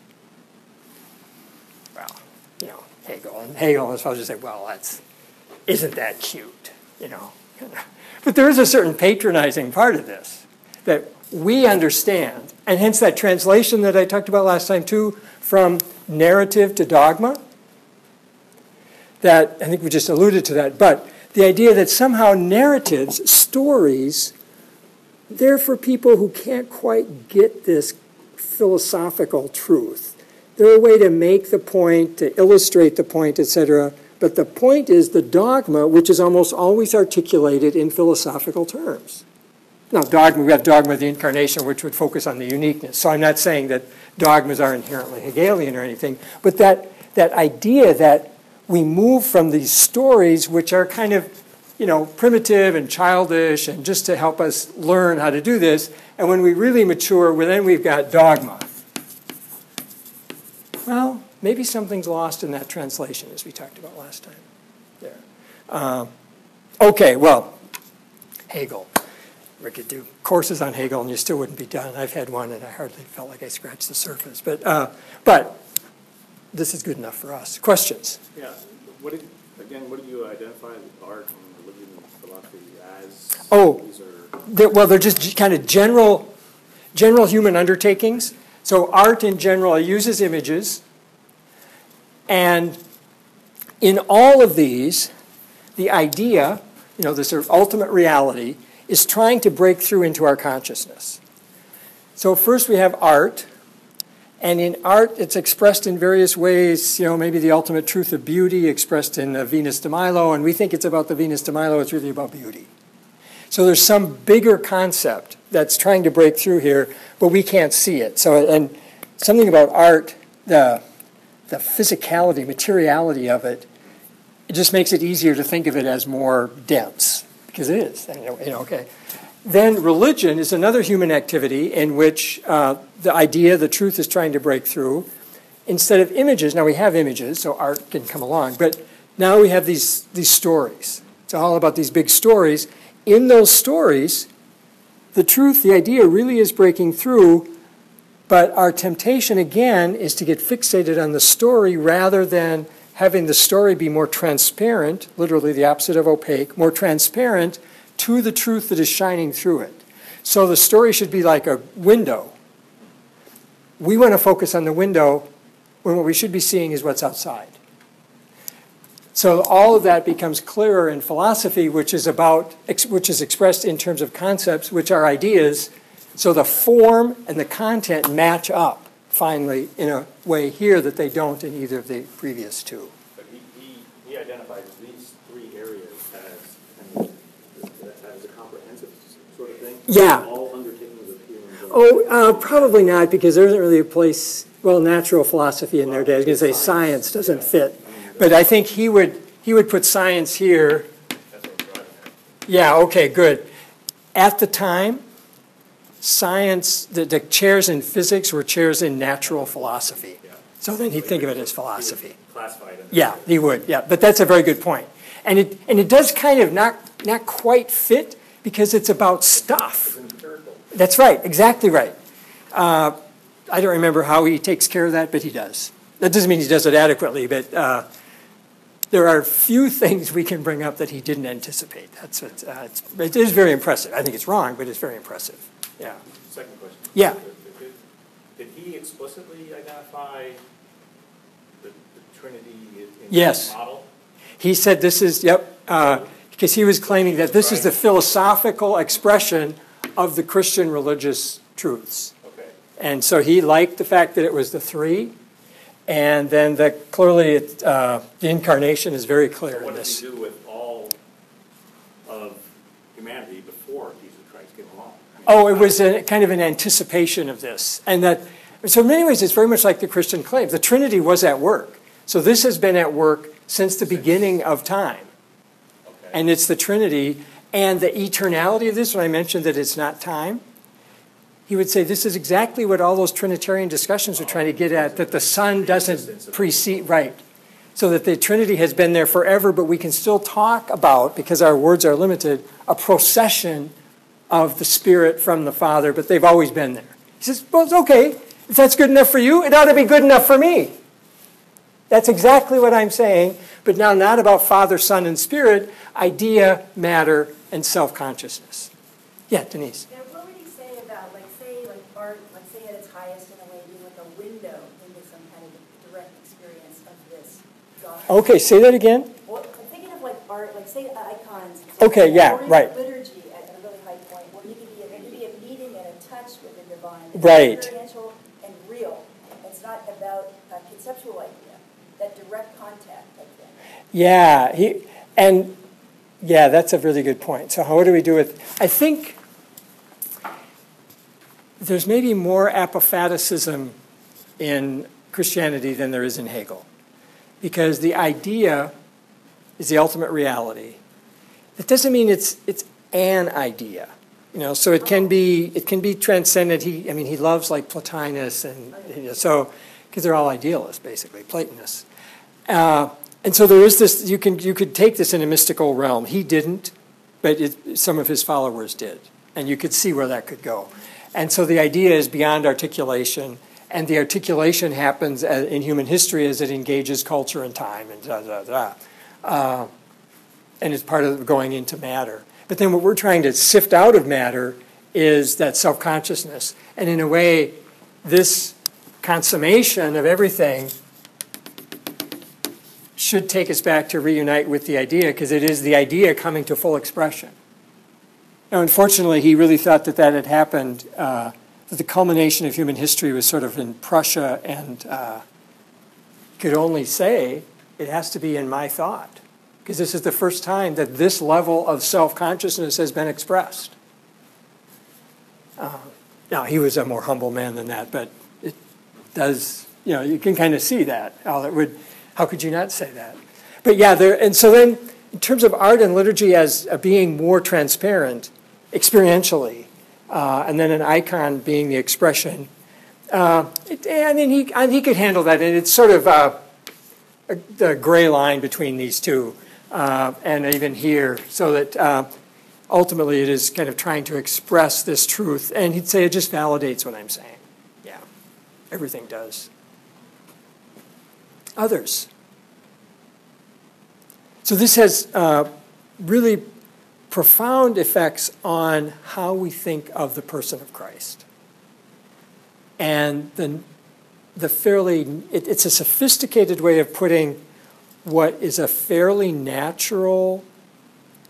S1: Well, Hegel is supposed to say, well, isn't that cute, But there is a certain patronizing part of this that we understand, and hence that translation that I talked about last time too, from narrative to dogma, that, I think we just alluded to that, but the idea that somehow narratives, stories, they're for people who can't quite get this philosophical truth. They're a way to make the point, to illustrate the point, etc. But the point is the dogma, which is almost always articulated in philosophical terms. Now, we have dogma of the incarnation, which would focus on the uniqueness. So I'm not saying that dogmas are inherently Hegelian or anything, but that idea that we move from these stories, which are kind of, primitive and childish, and just to help us learn how to do this, and when we really mature, then we've got dogma. Well, maybe something's lost in that translation, as we talked about last time. There. Okay, well, Hegel. We could do courses on Hegel, and you still wouldn't be done. I've had one, and I hardly felt like I scratched the surface. But this is good enough for us. Questions?
S2: Yeah. What did you identify art and religion and philosophy as?
S1: They're just kind of general human undertakings. So art in general uses images. And in all of these, the idea, the sort of ultimate reality, is trying to break through into our consciousness. So first we have art, And in art, it's expressed in various ways, maybe the ultimate truth of beauty expressed in Venus de Milo, and we think it's about the Venus de Milo, it's really about beauty. So there's some bigger concept that's trying to break through here, but we can't see it. So, and something about art, the physicality, materiality of it, it just makes it easier to think of it as more dense, because it is, okay. Then religion is another human activity in which the idea, the truth is trying to break through. Instead of images, now we have images, so art can come along, but now we have these stories. It's all about these big stories. In those stories, the truth, the idea really is breaking through, but our temptation, again, is to get fixated on the story rather than having the story be more transparent, literally the opposite of opaque, more transparent to the truth that is shining through it. So the story should be like a window. We want to focus on the window when what we should be seeing is what's outside. So all of that becomes clearer in philosophy, which is expressed in terms of concepts, which are ideas. So the form and the content match up finally in a way here that they don't in either of the previous two.
S2: But he identifies these three areas as a comprehensive sort of thing?
S1: Yeah.
S2: All undertakings of human beings?
S1: Oh, probably not, because there isn't really a place, natural philosophy in their day. I was going to say science doesn't fit. But I think he would put science here.
S2: That's what I'm driving at.
S1: Yeah, okay, good. At the time, science, the chairs in physics were chairs in natural philosophy.
S2: Yeah.
S1: So then he'd think of it as philosophy.
S2: Classified.
S1: Yeah, he would. Yeah, but that's a very good point. And it does kind of not quite fit because it's about stuff.
S2: It's empirical.
S1: That's right, exactly right. I don't remember how he takes care of that, but he does. That doesn't mean he does it adequately, but there are few things we can bring up that he didn't anticipate. That's what, it is very impressive. I think it's wrong, but it's very impressive. Yeah.
S2: Second question.
S1: Yeah.
S2: Did he explicitly identify the Trinity in
S1: Yes.
S2: his model?
S1: He said this is, because he was claiming that this is the philosophical expression of the Christian religious truths.
S2: Okay.
S1: And so he liked the fact that it was the three, and then that clearly the incarnation is very clear
S2: What
S1: in
S2: does
S1: this.
S2: he do with all of humanity before Jesus Christ came along?
S1: Oh, it was kind of an anticipation of this. And that, so in many ways, it's very much like the Christian claim. The Trinity was at work. So this has been at work since the beginning of time.
S2: Okay.
S1: And it's the Trinity. And the eternality of this, when I mentioned that it's not time, he would say this is exactly what all those Trinitarian discussions are trying to get at, that the Son doesn't precede, right. So that the Trinity has been there forever, but we can still talk about, because our words are limited, a procession of the Spirit from the Father, but they've always been there. He says, well, it's okay. If that's good enough for you, it ought to be good enough for me. That's exactly what I'm saying, but now not about Father, Son, and Spirit, idea, matter, and self-consciousness. Yeah, Denise.
S3: Yeah, what would he say about, say art, say at its highest in a way, being like a window into some kind of direct experience of this God?
S1: Okay, say that again.
S3: Well, I'm thinking of art, say icons.
S1: Okay, yeah,
S3: or
S1: right.
S3: Liturgy at a really high point, where you could be a meeting and a touch with the divine. It's
S1: Right.
S3: experiential and real. It's not about a conceptual idea, that direct contact type thing.
S1: Yeah, that's a really good point. So what do we do with, I think there's maybe more apophaticism in Christianity than there is in Hegel. Because the idea is the ultimate reality. It doesn't mean it's an idea. So it can be transcendent. He loves Plotinus and because they're all idealists basically, Platonists. And so there is this. You could take this in a mystical realm. He didn't, but some of his followers did, and you could see where that could go. And so the idea is beyond articulation, and the articulation happens in human history as it engages culture and time and and it's part of going into matter. But then what we're trying to sift out of matter is that self-consciousness, and in a way, this consummation of everything should take us back to reunite with the idea, because it is the idea coming to full expression. Now, unfortunately, he really thought that had happened that the culmination of human history was sort of in Prussia, and could only say it has to be in my thought, because this is the first time that this level of self-consciousness has been expressed. Now, he was a more humble man than that, but it does, you can kind of see that. How could you not say that? But yeah, and so then, in terms of art and liturgy as being more transparent, experientially, and then an icon being the expression, he could handle that, and it's sort of the gray line between these two, and even here, so that ultimately it is kind of trying to express this truth, and he'd say it just validates what I'm saying. Yeah, everything does. Others. So this has really profound effects on how we think of the person of Christ. And it's a sophisticated way of putting what is a fairly natural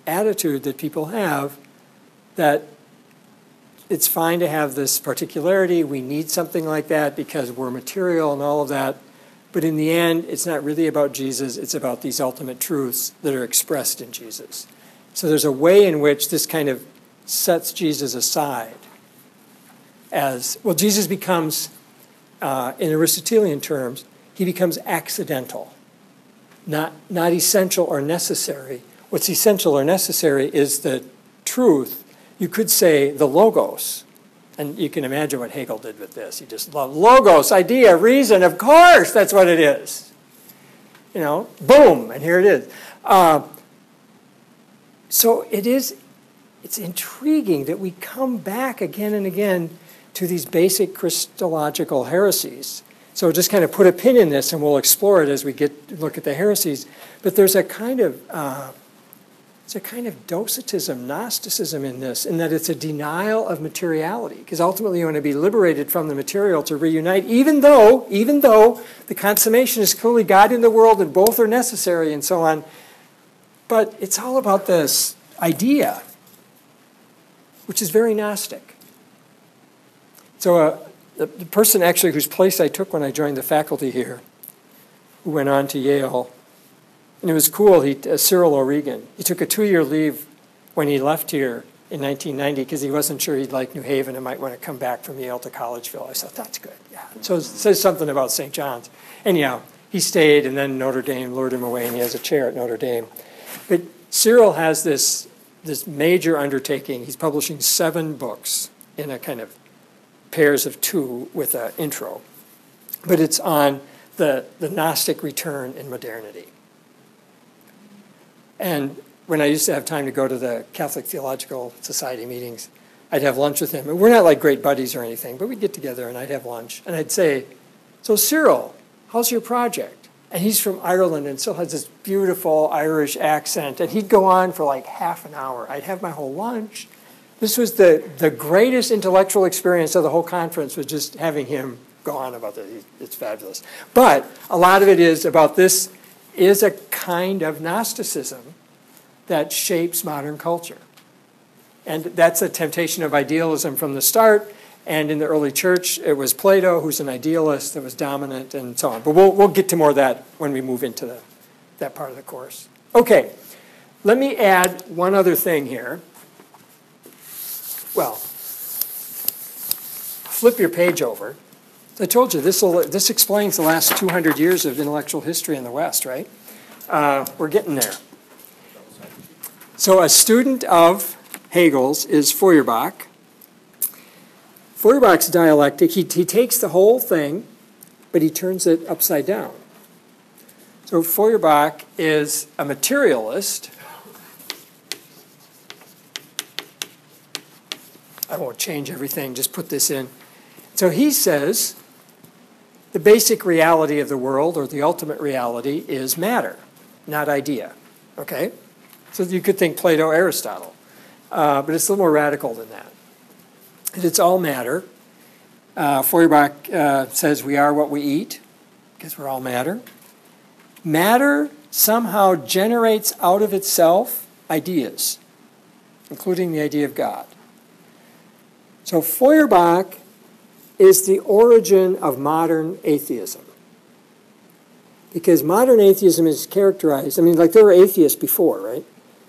S1: attitude that people have, that it's fine to have this particularity, we need something like that because we're material and all of that, but in the end, it's not really about Jesus, it's about these ultimate truths that are expressed in Jesus. So there's a way in which this kind of sets Jesus aside as, well, Jesus becomes, in Aristotelian terms, he becomes accidental, not essential or necessary. What's essential or necessary is the truth. You could say the logos. And you can imagine what Hegel did with this. He just loved logos, idea, reason, of course, that's what it is. Boom, and here it is. So it's intriguing that we come back again and again to these basic Christological heresies. So just kind of put a pin in this, and we'll explore it as we look at the heresies. But there's a kind of Docetism, Gnosticism in this, in that it's a denial of materiality, because ultimately you want to be liberated from the material to reunite, even though the consummation is clearly God in the world and both are necessary and so on. But it's all about this idea, which is very Gnostic. So the person actually whose place I took when I joined the faculty here, who went on to Yale, and it was cool, Cyril O'Regan, he took a 2-year leave when he left here in 1990 because he wasn't sure he'd like New Haven and might want to come back from Yale to Collegeville. I thought, that's good, yeah. So it says something about St. John's. Anyhow, he stayed, and then Notre Dame lured him away, and he has a chair at Notre Dame. But Cyril has this major undertaking. He's publishing 7 books in a kind of pairs of 2 with an intro. But it's on the Gnostic return in modernity. And when I used to have time to go to the Catholic Theological Society meetings, I'd have lunch with him. And we're not like great buddies or anything, but we'd get together and I'd have lunch. And I'd say, so Cyril, how's your project? And he's from Ireland and still has this beautiful Irish accent. And he'd go on for like half an hour. I'd have my whole lunch. This was the greatest intellectual experience of the whole conference, was just having him go on about this. It's fabulous. But a lot of it is about this is a kind of Gnosticism that shapes modern culture. And that's a temptation of idealism from the start. And in the early church, it was Plato, who's an idealist, that was dominant, and so on. But we'll get to more of that when we move into that part of the course. Okay, let me add one other thing here. Well, flip your page over. I told you, this explains the last 200 years of intellectual history in the West, right? We're getting there. So a student of Hegel's is Feuerbach. Feuerbach's dialectic, he takes the whole thing, but he turns it upside down. So Feuerbach is a materialist. I won't change everything, just put this in. So he says the basic reality of the world, or the ultimate reality, is matter, not idea. Okay? So you could think Plato, Aristotle. But it's a little more radical than that. It's all matter. Feuerbach says we are what we eat, because we're all matter. Matter somehow generates out of itself ideas, including the idea of God. So Feuerbach is the origin of modern atheism. Because modern atheism is characterized, I mean, like there were atheists before, right?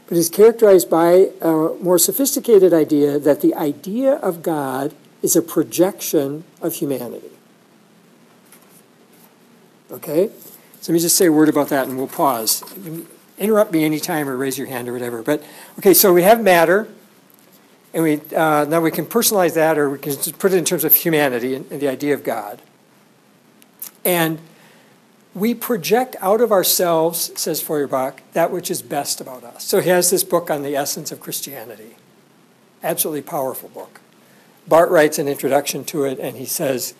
S1: But it's characterized by a more sophisticated idea that the idea of God is a projection of humanity. Okay? So let me just say a word about that and we'll pause. Interrupt me anytime or raise your hand or whatever. But, okay, so we have matter, and now we can personalize that, or we can just put it in terms of humanity and the idea of God. And we project out of ourselves, says Feuerbach, that which is best about us. So he has this book on the essence of Christianity. Absolutely powerful book. Barth writes an introduction to it, and he says,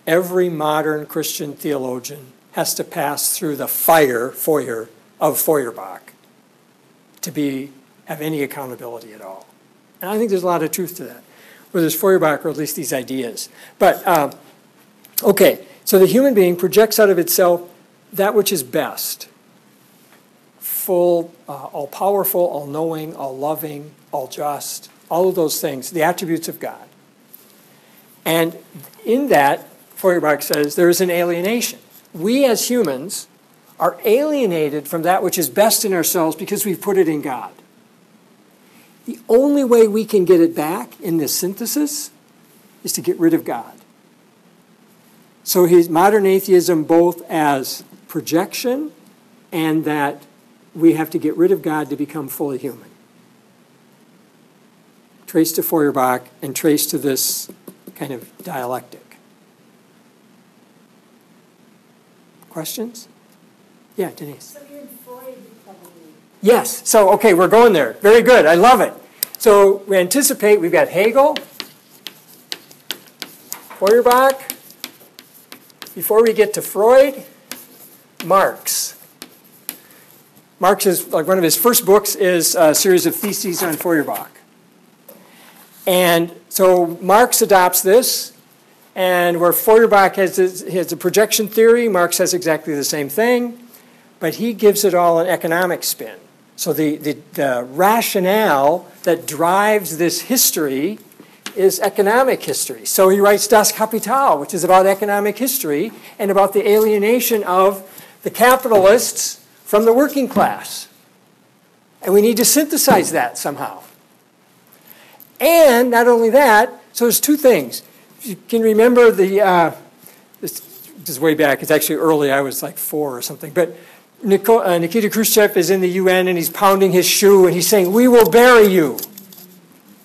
S1: every modern Christian theologian has to pass through the foyer of Feuerbach to have any accountability at all. And I think there's a lot of truth to that, whether it's Feuerbach or at least these ideas. But, okay, so the human being projects out of itself that which is best, full, all-powerful, all-knowing, all-loving, all-just, all of those things, the attributes of God. And in that, Feuerbach says, there is an alienation. We as humans are alienated from that which is best in ourselves because we've put it in God. The only way we can get it back in this synthesis is to get rid of God. So he's modern atheism both as projection and that we have to get rid of God to become fully human. Trace to Feuerbach and trace to this kind of dialectic. Questions? Yeah, Denise.
S3: So you're in Freud, probably.
S1: Yes. So, okay, we're going there. Very good. I love it. So we anticipate we've got Hegel, Feuerbach. Before we get to Freud, Marx. Marx is, like one of his first books is a series of theses on Feuerbach. And so Marx adopts this, and where Feuerbach has a projection theory, Marx has exactly the same thing, but he gives it all an economic spin. So the rationale that drives this history is economic history. So he writes Das Kapital, which is about economic history and about the alienation of the capitalists from the working class. And we need to synthesize that somehow. And not only that, so there's two things. If you can remember this is way back, it's actually early, I was like 4 or something, but Nikita Khrushchev is in the UN and he's pounding his shoe and he's saying, "We will bury you."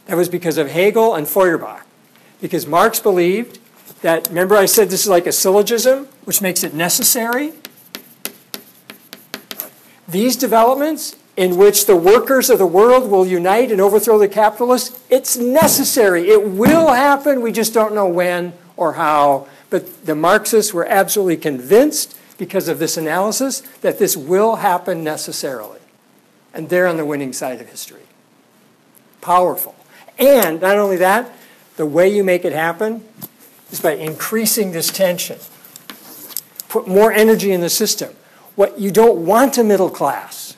S1: That was because of Hegel and Feuerbach. Because Marx believed that, remember I said this is like a syllogism, which makes it necessary? These developments in which the workers of the world will unite and overthrow the capitalists, it's necessary. It will happen. We just don't know when or how. But the Marxists were absolutely convinced, because of this analysis, that this will happen necessarily. And they're on the winning side of history. Powerful. And not only that, the way you make it happen is by increasing this tension. Put more energy in the system. What you don't want a middle class,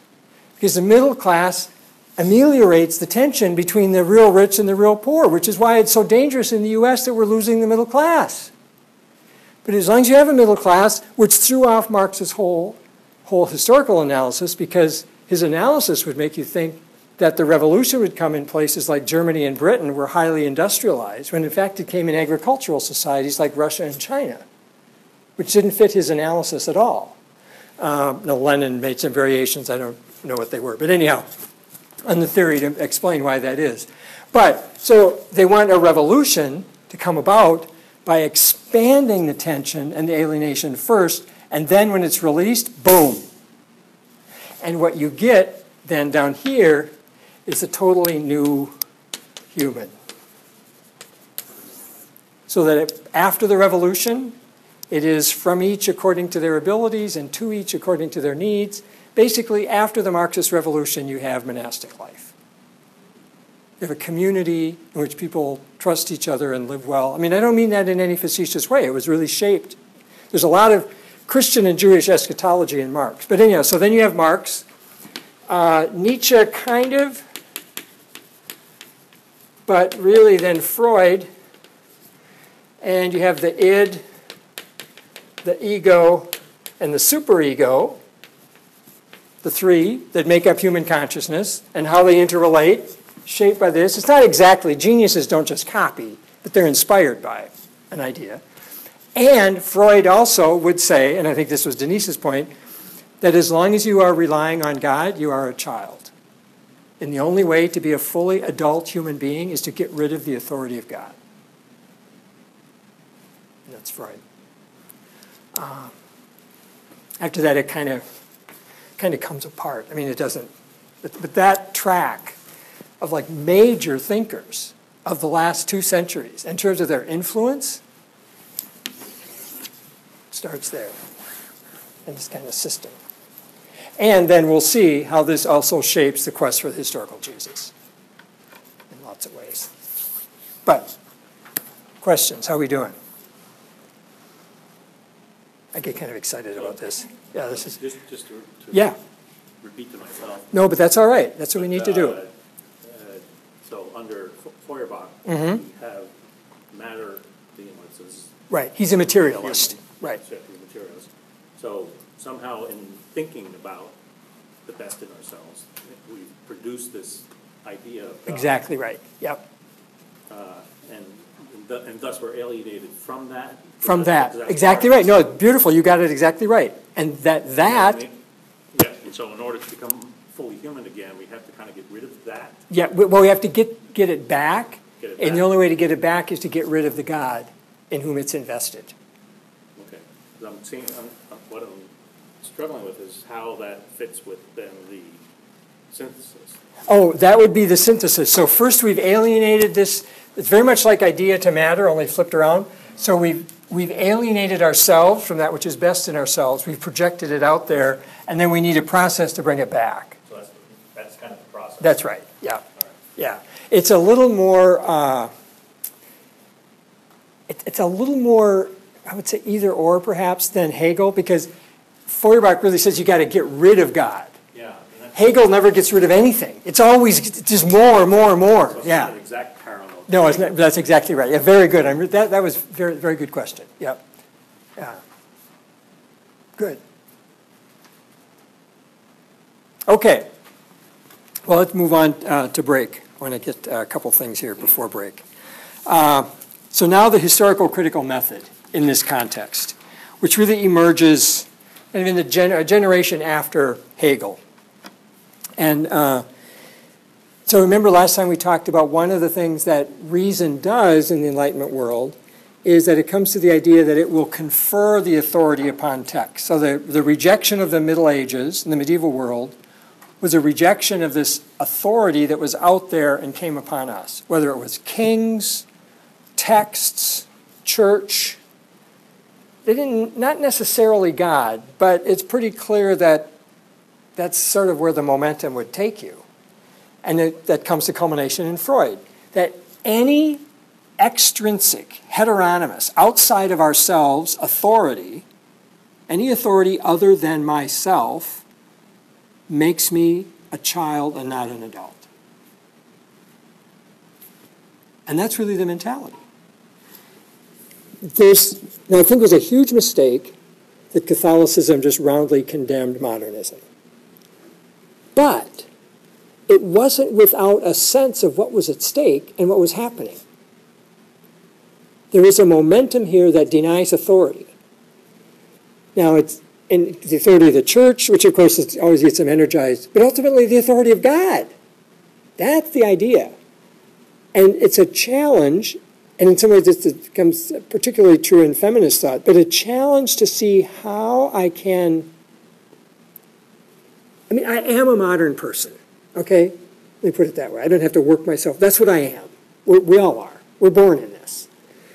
S1: because the middle class ameliorates the tension between the real rich and the real poor, which is why it's so dangerous in the US that we're losing the middle class. But as long as you have a middle class, which threw off Marx's whole historical analysis, because his analysis would make you think that the revolution would come in places like Germany and Britain were highly industrialized, when in fact it came in agricultural societies like Russia and China, which didn't fit his analysis at all. Lenin made some variations, I don't know what they were, but anyhow, on the theory to explain why that is. But, so they want a revolution to come about by expanding the tension and the alienation first, and then when it's released, boom. And what you get then down here is a totally new human. So that after the revolution, it is from each according to their abilities and to each according to their needs. Basically, after the Marxist revolution, you have monastic life. You have a community in which people trust each other and live well. I mean, I don't mean that in any facetious way. It was really shaped. There's a lot of Christian and Jewish eschatology in Marx. But anyhow, so then you have Marx. Nietzsche kind of, but really then Freud. and you have the id, the ego, and the superego, the three that make up human consciousness, and how they interrelate, shaped by this. It's not exactly, geniuses don't just copy, but they're inspired by an idea. And Freud also would say, and I think this was Denise's point, that as long as you are relying on God, you are a child. And the only way to be a fully adult human being is to get rid of the authority of God. And that's Freud. After that, it kind of comes apart. I mean, it doesn't, but that track of like major thinkers of the last 2 centuries in terms of their influence starts there in this kind of system. And then we'll see how this also shapes the quest for the historical Jesus in lots of ways. But questions? How are we doing? I get kind of excited about this. Yeah, this is
S2: just to
S1: yeah.
S2: repeat to myself.
S1: No, but that's all right. That's what we need to do.
S2: So under Feuerbach,
S1: Mm-hmm.
S2: we have matter being what's this.
S1: Right. He's a materialist. Right.
S2: Materials. So somehow in thinking about the best in ourselves, we've produced this idea of God.
S1: Exactly right. Yep.
S2: And thus we're alienated from that.
S1: From that. Exactly right. No, it's beautiful. You got it exactly right. And that.
S2: Yeah. And so in order to become fully human again, we have to kind of get rid of that.
S1: Yeah. Well, we have to get it back.
S2: Get it
S1: And
S2: back.
S1: the only way to get it back is to get rid of the God in whom it's invested.
S2: Okay. 'Cause I'm seeing, what I'm struggling with is how that fits with then the synthesis.
S1: Oh, that would be the synthesis. So first we've alienated this. It's very much like idea to matter, only flipped around. So we've alienated ourselves from that which is best in ourselves. We've projected it out there, and then we need a process to bring it back.
S2: So that's kind of the process.
S1: That's right. Yeah. Yeah. It's a little more. It's a little more, I would say, either or perhaps than Hegel, because Feuerbach really says you got to get rid of God.
S2: Yeah.
S1: Hegel never gets rid of anything. It's always just more and more and more.
S2: So it's
S1: Yeah.
S2: not an exact parallel.
S1: No, it's not, that's exactly right. Yeah, very good. That was very, very good question. Yep. Yeah. Good. Okay. Well, let's move on to break. I want to get a couple things here before break. So now the historical critical method in this context, which really emerges kind of in the a generation after Hegel. And so remember last time we talked about one of the things that reason does in the Enlightenment world is that it comes to the idea that it will confer the authority upon text. So the rejection of the Middle Ages in the medieval world was a rejection of this authority that was out there and came upon us, whether it was kings, texts, church. They didn't, not necessarily God, but it's pretty clear that that's sort of where the momentum would take you. And that comes to culmination in Freud, that any extrinsic, heteronomous, outside of ourselves authority, any authority other than myself, makes me a child and not an adult. And that's really the mentality. Now I think it was a huge mistake that Catholicism just roundly condemned modernism. But it wasn't without a sense of what was at stake and what was happening. There is a momentum here that denies authority. Now, it's in the authority of the church, which of course always gets them energized, but ultimately the authority of God. That's the idea. And it's a challenge, and in some ways this becomes particularly true in feminist thought, but a challenge to see how I can, I am a modern person. Okay? Let me put it that way. I don't have to work myself. That's what I am. We all are. We're born in this.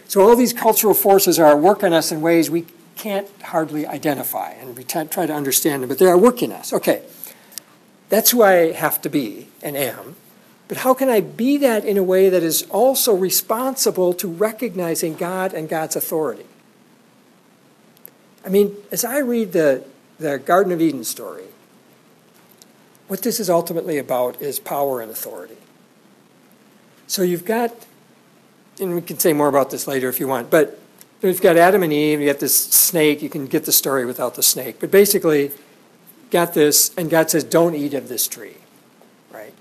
S1: So all these cultural forces are working us in ways we can't hardly identify, and we try to understand them, but they are working us. Okay. That's who I have to be and am. But how can I be that in a way that is also responsible to recognizing God and God's authority? As I read the Garden of Eden story, what this is ultimately about is power and authority. So you've got and we can say more about this later if you want, but we've got Adam and Eve, you got this snake, you can get the story without the snake, but basically, got this, and God says, don't eat of this tree, right?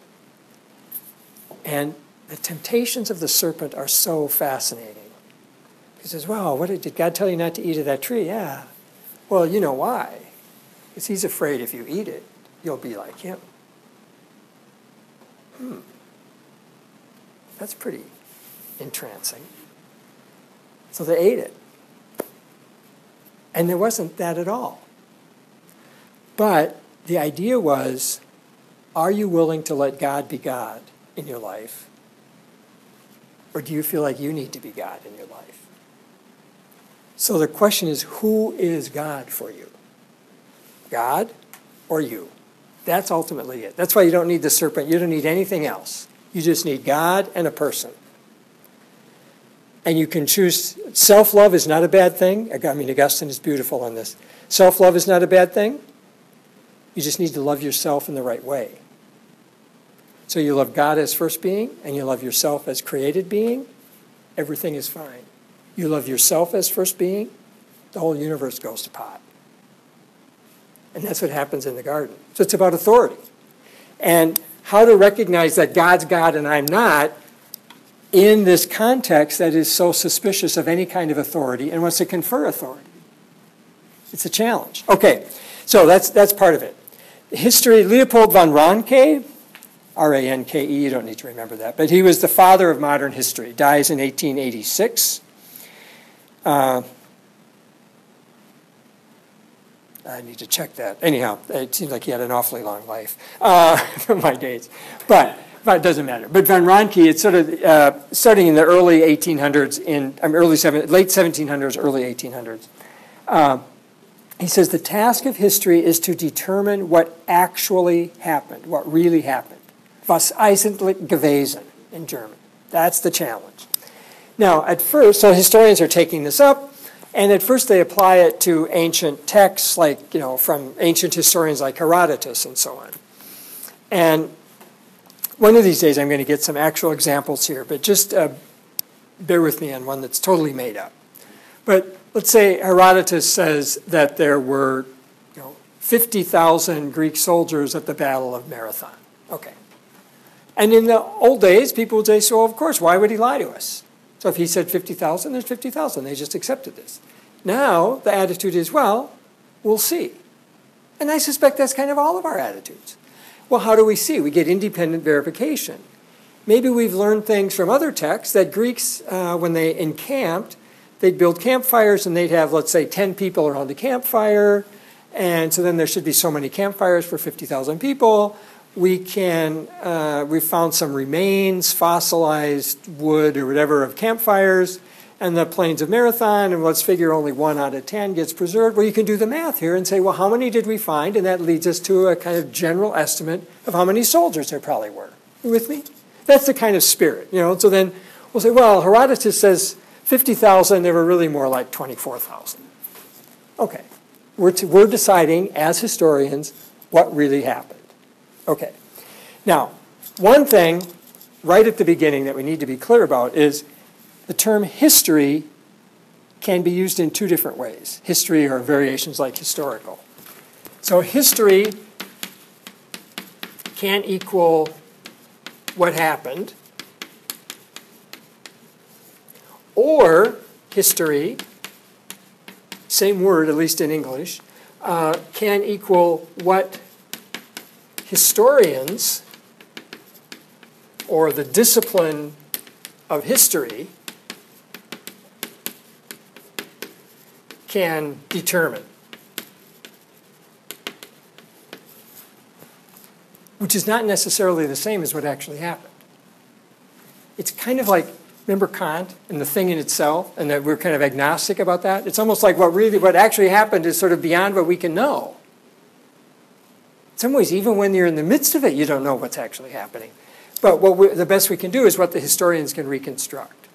S1: And the temptations of the serpent are so fascinating. He says, well, did God tell you not to eat of that tree? Yeah. Well, you know why. Because he's afraid if you eat it, you'll be like him. That's pretty entrancing. So they ate it. And there wasn't that at all. But the idea was, are you willing to let God be God in your life? Or do you feel like you need to be God in your life? So the question is, who is God for you? God or you? That's ultimately it. That's why you don't need the serpent. You don't need anything else. You just need God and a person. And you can choose. Self-love is not a bad thing. I mean, Augustine is beautiful on this. Self-love is not a bad thing. You just need to love yourself in the right way. So you love God as first being, and you love yourself as created being, everything is fine. You love yourself as first being, the whole universe goes to pot. And that's what happens in the garden. So it's about authority. And how to recognize that God's God and I'm not in this context that is so suspicious of any kind of authority and wants to confer authority. It's a challenge. Okay, so that's part of it. History, Leopold von Ranke, R-A-N-K-E, you don't need to remember that, but he was the father of modern history, dies in 1886. I need to check that. Anyhow, it seems like he had an awfully long life from my days, but it doesn't matter. But von Ranke, it's sort of starting in the early 1800s, late 1700s, early 1800s. He says the task of history is to determine what actually happened, what really happened. Was eigentlich gewesen in German. That's the challenge. Now, at first, so historians are taking this up, and at first they apply it to ancient texts, like, from ancient historians like Herodotus and so on. And one of these days I'm going to get some actual examples here, but just bear with me on one that's totally made up. But let's say Herodotus says that there were 50,000 Greek soldiers at the Battle of Marathon. Okay. And in the old days, people would say, so of course, why would he lie to us? So if he said 50,000, there's 50,000. They just accepted this. Now, the attitude is, well, we'll see. And I suspect that's kind of all of our attitudes. Well, how do we see? We get independent verification. Maybe we've learned things from other texts that Greeks, when they encamped, they'd build campfires and they'd have, let's say, 10 people around a campfire. And so then there should be so many campfires for 50,000 people. We've found some remains, fossilized wood or whatever of campfires and the plains of Marathon, and let's figure only 1 out of 10 gets preserved. Well, you can do the math here and say, well, how many did we find? And that leads us to a kind of general estimate of how many soldiers there probably were. You with me? That's the kind of spirit, So then we'll say, well, Herodotus says 50,000, there were really more like 24,000. Okay. We're deciding, as historians, what really happened. Okay. Now, one thing right at the beginning that we need to be clear about is the term history can be used in 2 different ways. History or variations like historical. So history can equal what happened, or history, same word, at least in English, can equal what historians, or the discipline of history, can determine. Which is not necessarily the same as what actually happened. It's kind of like, remember Kant and the thing in itself, and that we're kind of agnostic about that? It's almost like what actually happened is sort of beyond what we can know. In some ways, even when you're in the midst of it, you don't know what's actually happening. But the best we can do is what the historians can reconstruct.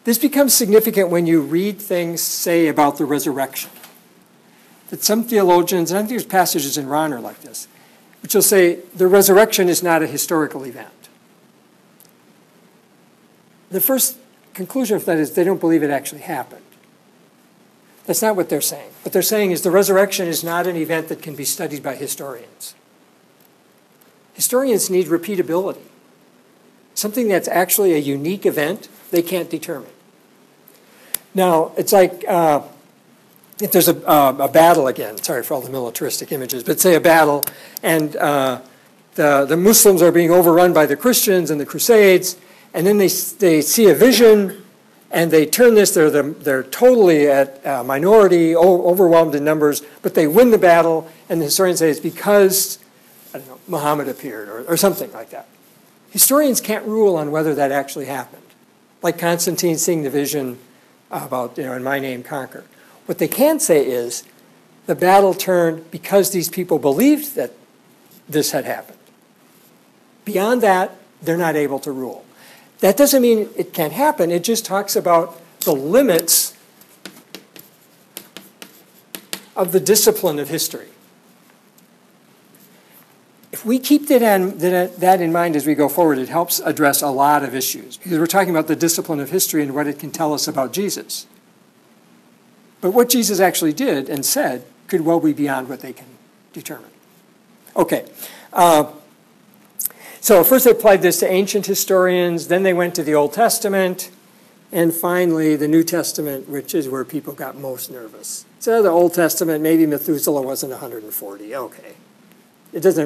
S1: This becomes significant when you read things, say, about the resurrection. That some theologians, and I think there's passages in Rahner like this, which will say the resurrection is not a historical event. the first conclusion from that is they don't believe it actually happened. That's not what they're saying. What they're saying is the resurrection is not an event that can be studied by historians. Historians need repeatability. Something that's actually a unique event, they can't determine. Now, it's like if there's a battle again, sorry for all the militaristic images, but say a battle, and the Muslims are being overrun by the Christians and the Crusades, and then they see a vision, and they turn this, they're totally at minority, overwhelmed in numbers, but they win the battle, and the historians say it's because, I don't know, Muhammad appeared, or something like that. Historians can't rule on whether that actually happened. Like Constantine seeing the vision about, in my name conquer. What they can say is the battle turned because these people believed that this had happened. Beyond that, they're not able to rule. That doesn't mean it can't happen. It just talks about the limits of the discipline of history. If we keep that in mind as we go forward, it helps address a lot of issues. Because we're talking about the discipline of history and what it can tell us about Jesus. But what Jesus actually did and said could well be beyond what they can determine. Okay. So first they applied this to ancient historians, then they went to the Old Testament, and finally the New Testament, which is where people got most nervous. So the Old Testament, maybe Methuselah wasn't 140. Okay.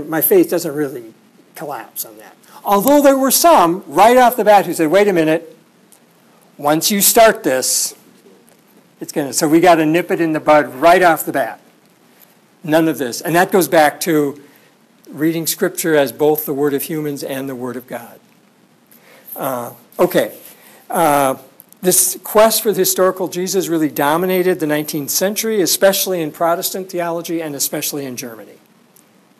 S1: My faith doesn't really collapse on that. Although there were some right off the bat who said, wait a minute, once you start this, so we got to nip it in the bud right off the bat. None of this. And that goes back to reading Scripture as both the Word of humans and the Word of God. This quest for the historical Jesus really dominated the 19th century, especially in Protestant theology and especially in Germany.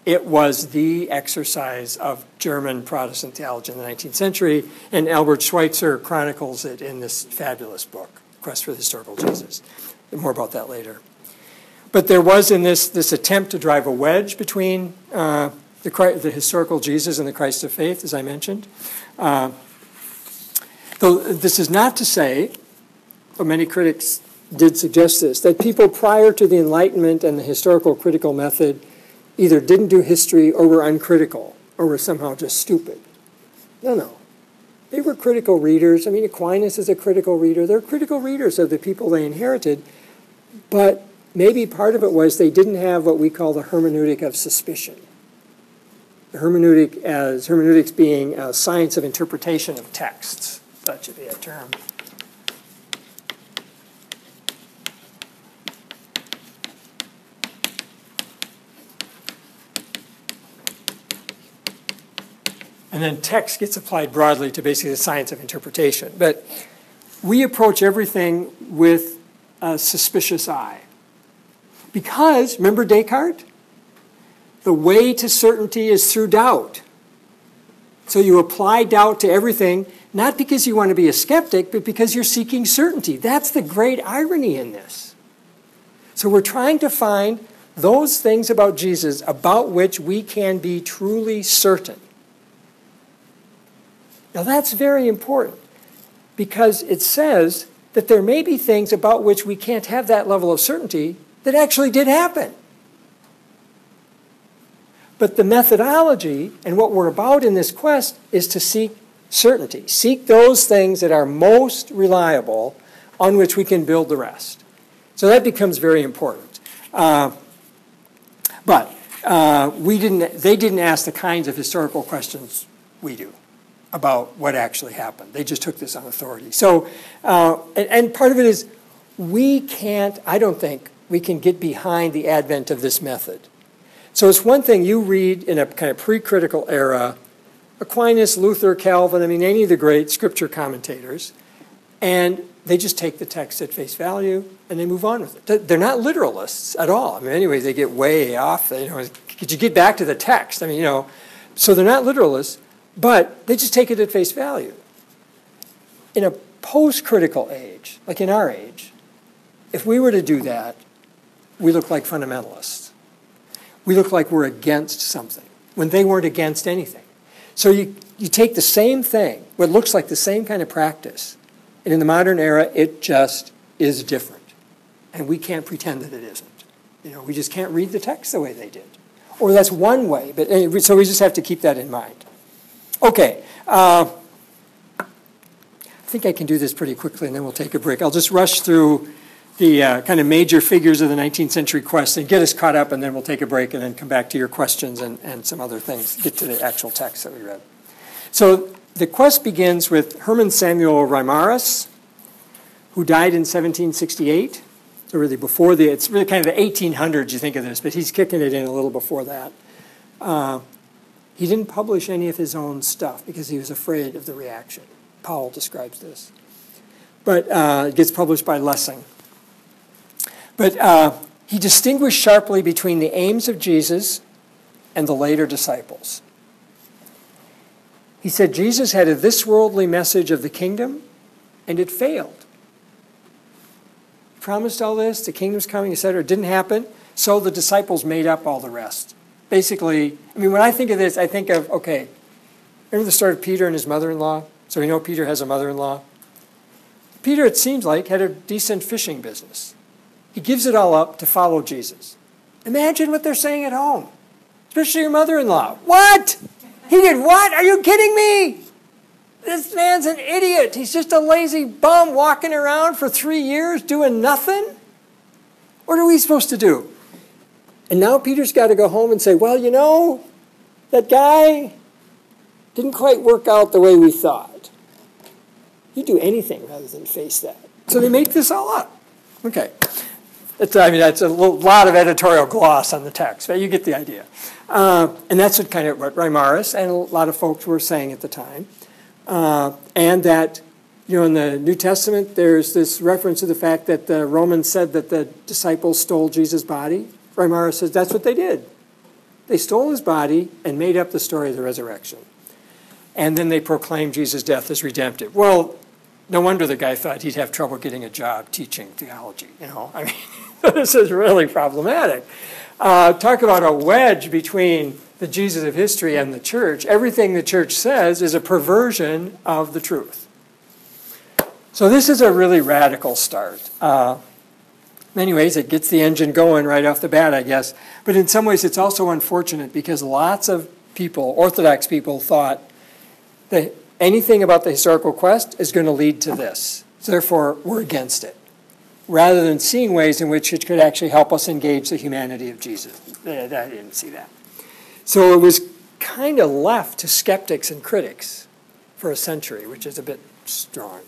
S1: It was the exercise of German Protestant theology in the 19th century, and Albert Schweitzer chronicles it in this fabulous book, Quest for the Historical Jesus. More about that later. But there was in this attempt to drive a wedge between the historical Jesus and the Christ of faith, as I mentioned. Though this is not to say, but many critics did suggest this, that people prior to the Enlightenment and the historical critical method either didn't do history or were uncritical or were somehow just stupid. No. They were critical readers. I mean, Aquinas is a critical reader. They're critical readers of the people they inherited, but maybe part of it was they didn't have what we call the hermeneutic of suspicion. The hermeneutics being a science of interpretation of texts. That should be a term. And then text gets applied broadly to basically the science of interpretation. But we approach everything with a suspicious eye. Because, remember Descartes? The way to certainty is through doubt. So you apply doubt to everything, not because you want to be a skeptic, but because you're seeking certainty. That's the great irony in this. So we're trying to find those things about Jesus about which we can be truly certain. Now that's very important because it says that there may be things about which we can't have that level of certainty that actually did happen. But the methodology and what we're about in this quest is to seek certainty. Seek those things that are most reliable on which we can build the rest. So that becomes very important. But they didn't ask the kinds of historical questions we do about what actually happened. They just took this on authority. So, and part of it is I don't think we can get behind the advent of this method. So it's one thing you read in a kind of pre-critical era, Aquinas, Luther, Calvin, any of the great scripture commentators, and they just take the text at face value and they move on with it. They're not literalists at all. Anyway, they get way off. Could you get back to the text? So they're not literalists, but they just take it at face value. In a post-critical age, like in our age, if we were to do that, we look like fundamentalists. We look like we're against something when they weren't against anything. So you take the same thing, what looks like the same kind of practice, and in the modern era, it just is different. And we can't pretend that it isn't. We just can't read the text the way they did. Or that's one way, but so we just have to keep that in mind. Okay. I think I can do this pretty quickly, and then we'll take a break. I'll just rush through the kind of major figures of the 19th century quest and get us caught up, and then we'll take a break and then come back to your questions and some other things, get to the actual text that we read. So the quest begins with Herman Samuel Reimarus, who died in 1768. So really before it's really kind of the 1800s, you think of this, but he's kicking it in a little before that. He didn't publish any of his own stuff because he was afraid of the reaction. Powell describes this. But it gets published by Lessing. But he distinguished sharply between the aims of Jesus and the later disciples. He said Jesus had a this-worldly message of the kingdom, and it failed. He promised all this, the kingdom's coming, etc. It didn't happen, so the disciples made up all the rest. Basically, when I think of this, I think of, okay, remember the story of Peter and his mother-in-law? So we know Peter has a mother-in-law. Peter, it seems like, had a decent fishing business. He gives it all up to follow Jesus. Imagine what they're saying at home, especially your mother-in-law. What? He did what? Are you kidding me? This man's an idiot. He's just a lazy bum walking around for 3 years doing nothing? What are we supposed to do? And now Peter's got to go home and say, well, that guy didn't quite work out the way we thought. You do anything rather than face that. So they make this all up. Okay. That's a lot of editorial gloss on the text, but you get the idea. And that's what Reimarus and a lot of folks were saying at the time. And that, in the New Testament, there's this reference to the fact that the Romans said that the disciples stole Jesus' body. Reimarus says that's what they did. They stole his body and made up the story of the resurrection. And then they proclaimed Jesus' death as redemptive. Well, no wonder the guy thought he'd have trouble getting a job teaching theology, This is really problematic. Talk about a wedge between the Jesus of history and the church. Everything the church says is a perversion of the truth. So this is a really radical start. In many ways, it gets the engine going right off the bat, I guess. But in some ways, it's also unfortunate because lots of people, Orthodox people, thought that anything about the historical quest is going to lead to this. So therefore, we're against it, rather than seeing ways in which it could actually help us engage the humanity of Jesus. I didn't see that. So it was kind of left to skeptics and critics for a century, which is a bit strong.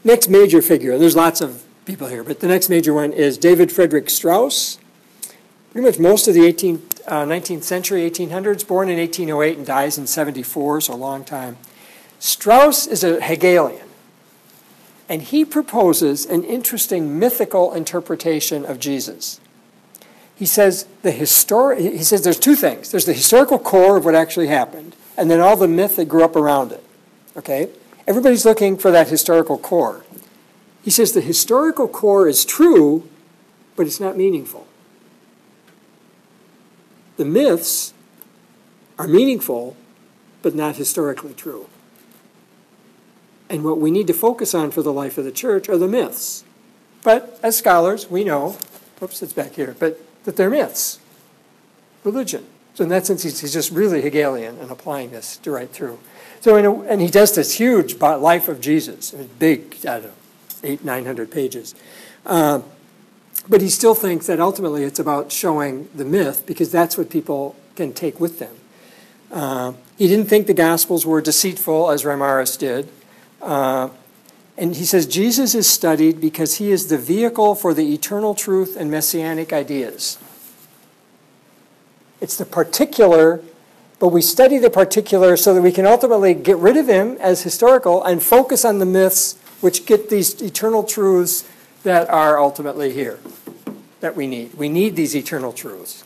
S1: Next major figure, there's lots of people here, but the next major one is David Friedrich Strauss. Pretty much most of the 19th century, 1800s, born in 1808 and dies in 74, so a long time. Strauss is a Hegelian, and he proposes an interesting mythical interpretation of Jesus. He says there's two things. There's the historical core of what actually happened, and then all the myth that grew up around it. Okay? Everybody's looking for that historical core. He says the historical core is true, but it's not meaningful. The myths are meaningful, but not historically true. And what we need to focus on for the life of the church are the myths. But as scholars, we know, it's back here, but that they're myths, religion. So in that sense, he's just really Hegelian and applying this to right through. So and he does this huge life of Jesus, big, 800-900 pages. But he still thinks that ultimately it's about showing the myth because that's what people can take with them. He didn't think the Gospels were deceitful, as Reimarus did. And he says Jesus is studied because he is the vehicle for the eternal truth and messianic ideas. It's the particular, but we study the particular so that we can ultimately get rid of him as historical and focus on the myths which get these eternal truths that are ultimately here, that we need. We need these eternal truths.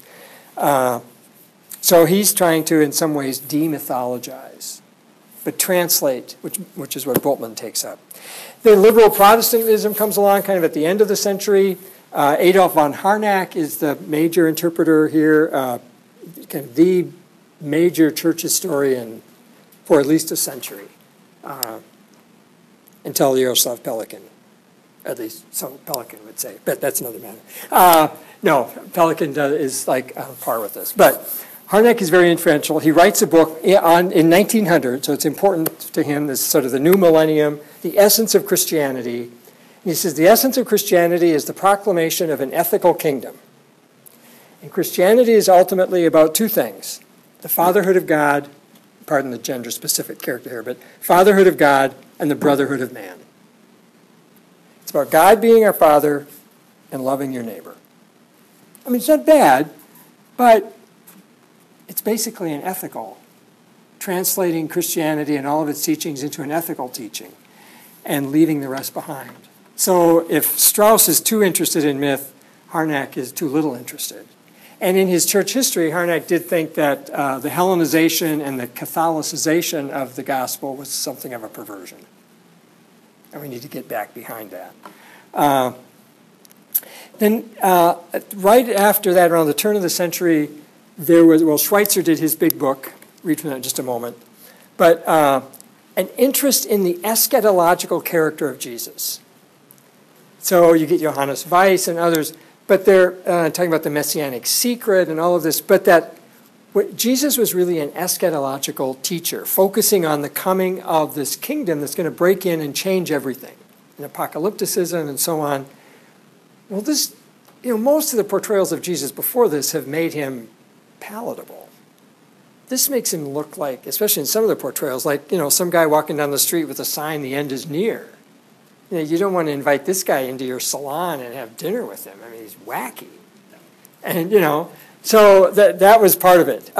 S1: So he's trying to, in some ways, demythologize, but translate, which is what Bultmann takes up. Then liberal Protestantism comes along kind of at the end of the century. Adolf von Harnack is the major interpreter here, kind of the major church historian for at least a century, until Yaroslav Pelikan. At least so Pelikan would say, but that's another matter. No, Pelikan is like on par with this. But Harnack is very influential. He writes a book in 1900, so it's important to him, this sort of the new millennium, the essence of Christianity. And he says, the essence of Christianity is the proclamation of an ethical kingdom. And Christianity is ultimately about two things: the fatherhood of God, pardon the gender-specific character here, but fatherhood of God and the brotherhood of man. It's about God being our Father and loving your neighbor. I mean, it's not bad, but it's basically an ethical, translating Christianity and all of its teachings into an ethical teaching and leaving the rest behind. So if Strauss is too interested in myth, Harnack is too little interested. And in his church history, Harnack did think that the Hellenization and the Catholicization of the gospel was something of a perversion. And we need to get back behind that. Then right after that, around the turn of the century, there was, well, Schweitzer did his big book, read from that in just a moment, but an interest in the eschatological character of Jesus. So you get Johannes Weiss and others, but they're talking about the messianic secret and all of this, but that Jesus was really an eschatological teacher, focusing on the coming of this kingdom that's going to break in and change everything, and apocalypticism and so on. Well, this, most of the portrayals of Jesus before this have made him palatable. This makes him look like, especially in some of the portrayals, like, some guy walking down the street with a sign, "The end is near." You don't want to invite this guy into your salon and have dinner with him. I mean, he's wacky. And, so that was part of it.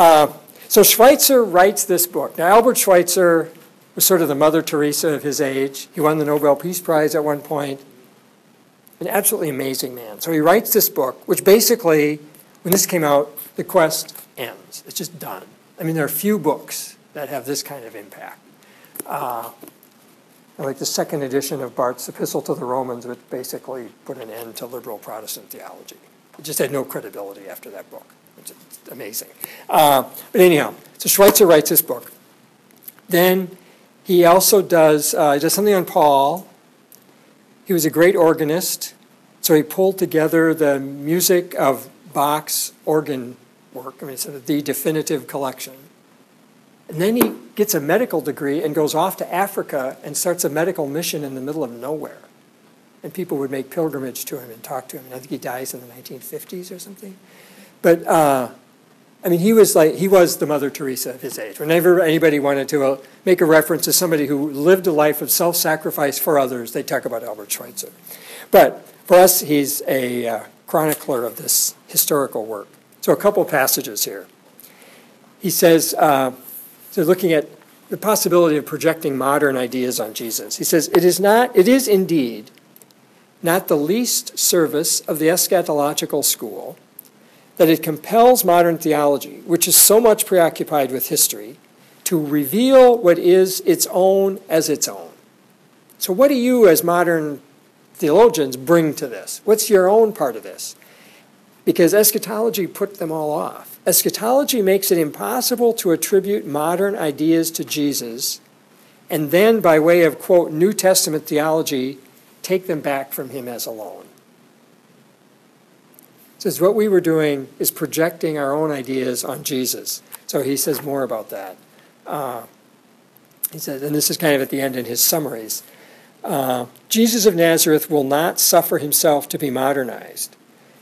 S1: So Schweitzer writes this book. Now, Albert Schweitzer was sort of the Mother Teresa of his age. He won the Nobel Peace Prize at one point. An absolutely amazing man. So he writes this book, which basically, when this came out, the quest ends. It's just done. I mean, there are few books that have this kind of impact. Like the second edition of Barth's Epistle to the Romans, which basically put an end to liberal Protestant theology. It just had no credibility after that book, which is amazing. But anyhow, so Schweitzer writes this book. Then he also does something on Paul. He was a great organist, so he pulled together the music of Bach's organ work, sort of the definitive collection. And then he gets a medical degree and goes off to Africa and starts a medical mission in the middle of nowhere. And people would make pilgrimage to him and talk to him. And I think he dies in the 1950s or something. But, he was the Mother Teresa of his age. Whenever anybody wanted to make a reference to somebody who lived a life of self-sacrifice for others, they talk about Albert Schweitzer. But for us, he's a chronicler of this historical work. So a couple passages here. He says, so looking at the possibility of projecting modern ideas on Jesus. He says, it is indeed not the least service of the eschatological school that it compels modern theology, which is so much preoccupied with history, to reveal what is its own as its own. So what do you as modern theologians bring to this? What's your own part of this? Because eschatology put them all off. Eschatology makes it impossible to attribute modern ideas to Jesus and then, by way of, quote, New Testament theology, take them back from him as alone. Says what we were doing is projecting our own ideas on Jesus. So he says more about that. He says, and this is kind of at the end in his summaries, Jesus of Nazareth will not suffer himself to be modernized.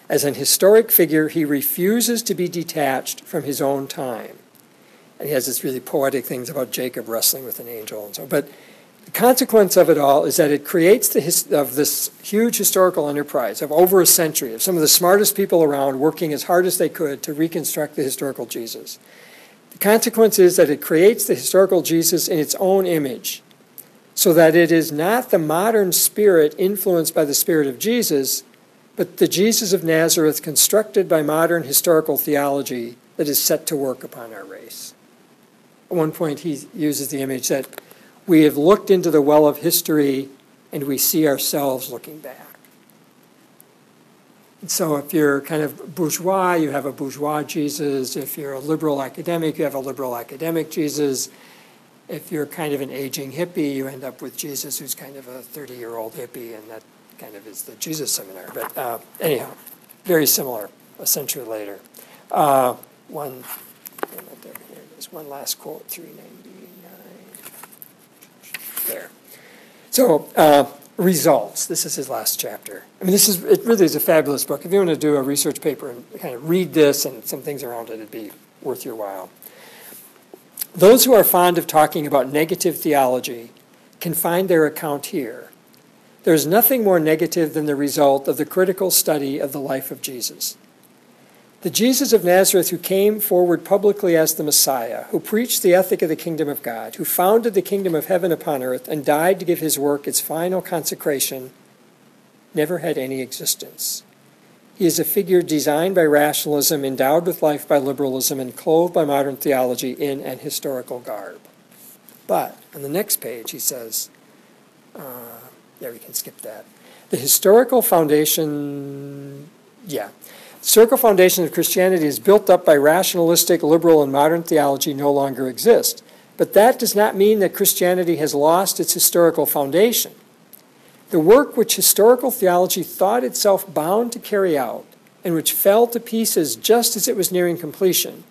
S1: As an historic figure, he refuses to be detached from his own time. And he has this really poetic things about Jacob wrestling with an angel and so on. But the consequence of it all is that it creates this huge historical enterprise of over a century of some of the smartest people around working as hard as they could to reconstruct the historical Jesus. The consequence is that it creates the historical Jesus in its own image, so that it is not the modern spirit influenced by the spirit of Jesus, but the Jesus of Nazareth constructed by modern historical theology that is set to work upon our race. At one point he uses the image that we have looked into the well of history and we see ourselves looking back. So if you're kind of bourgeois, you have a bourgeois Jesus. If you're a liberal academic, you have a liberal academic Jesus. If you're kind of an aging hippie, you end up with Jesus who's kind of a 30-year-old hippie, and that kind of is the Jesus seminar. But anyhow, very similar a century later. One last quote, 399. There. So results. This is his last chapter. I mean, it really is a fabulous book. If you want to do a research paper and kind of read this and some things around it, it'd be worth your while. Those who are fond of talking about negative theology can find their account here. There is nothing more negative than the result of the critical study of the life of Jesus. The Jesus of Nazareth who came forward publicly as the Messiah, who preached the ethic of the kingdom of God, who founded the kingdom of heaven upon earth and died to give his work its final consecration, never had any existence. He is a figure designed by rationalism, endowed with life by liberalism, and clothed by modern theology in an historical garb. But on the next page he says, we can skip that. The historical foundation of Christianity is built up by rationalistic, liberal, and modern theology no longer exist. But that does not mean that Christianity has lost its historical foundation. The work which historical theology thought itself bound to carry out, and which fell to pieces just as it was nearing completion,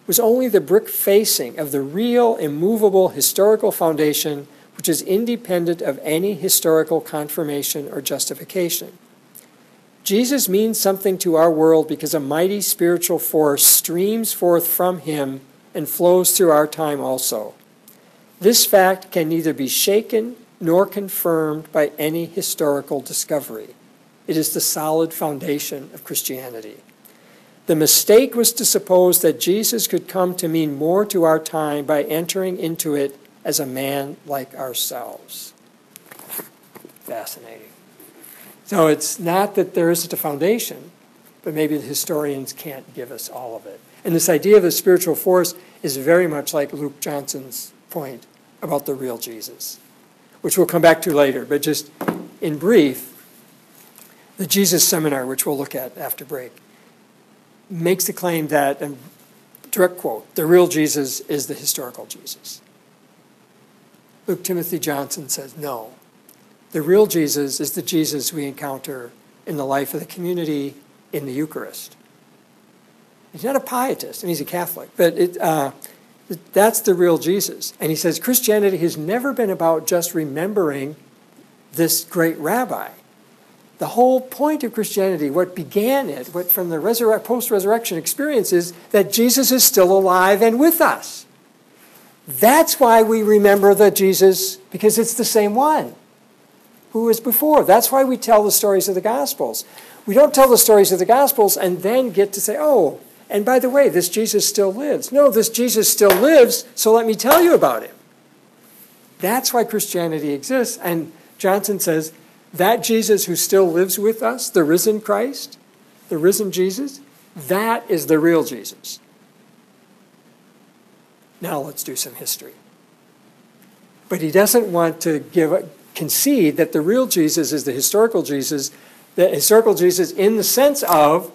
S1: was only the brick facing of the real, immovable historical foundation which is independent of any historical confirmation or justification. Jesus means something to our world because a mighty spiritual force streams forth from him and flows through our time also. This fact can neither be shaken nor confirmed by any historical discovery. It is the solid foundation of Christianity. The mistake was to suppose that Jesus could come to mean more to our time by entering into it as a man like ourselves. Fascinating. So it's not that there isn't a foundation, but maybe the historians can't give us all of it. And this idea of the spiritual force is very much like Luke Johnson's point about the real Jesus, which we'll come back to later. But just in brief, the Jesus Seminar, which we'll look at after break, makes the claim that, and direct quote, the real Jesus is the historical Jesus. Luke Timothy Johnson says, no. The real Jesus is the Jesus we encounter in the life of the community in the Eucharist. He's not a pietist, and he's a Catholic, but that's the real Jesus. And he says Christianity has never been about just remembering this great rabbi. The whole point of Christianity, what began it, what from the post-resurrection experience is that Jesus is still alive and with us. That's why we remember the Jesus, because it's the same one who was before. That's why we tell the stories of the Gospels. We don't tell the stories of the Gospels and then get to say, oh, and by the way, this Jesus still lives. No, this Jesus still lives, so let me tell you about him. That's why Christianity exists. And Johnson says, that Jesus who still lives with us, the risen Christ, the risen Jesus, that is the real Jesus. Now let's do some history. But he doesn't want to concede that the real Jesus is the historical Jesus in the sense of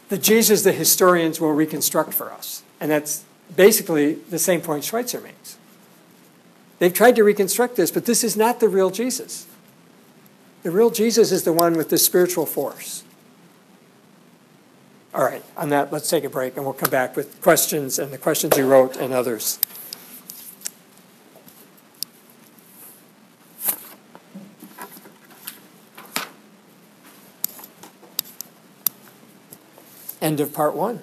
S1: the Jesus the historians will reconstruct for us. And that's basically the same point Schweitzer makes. They've tried to reconstruct this, but this is not the real Jesus. The real Jesus is the one with the spiritual force. All right, on that, let's take a break, and we'll come back with questions and the questions you wrote and others. End of part 1.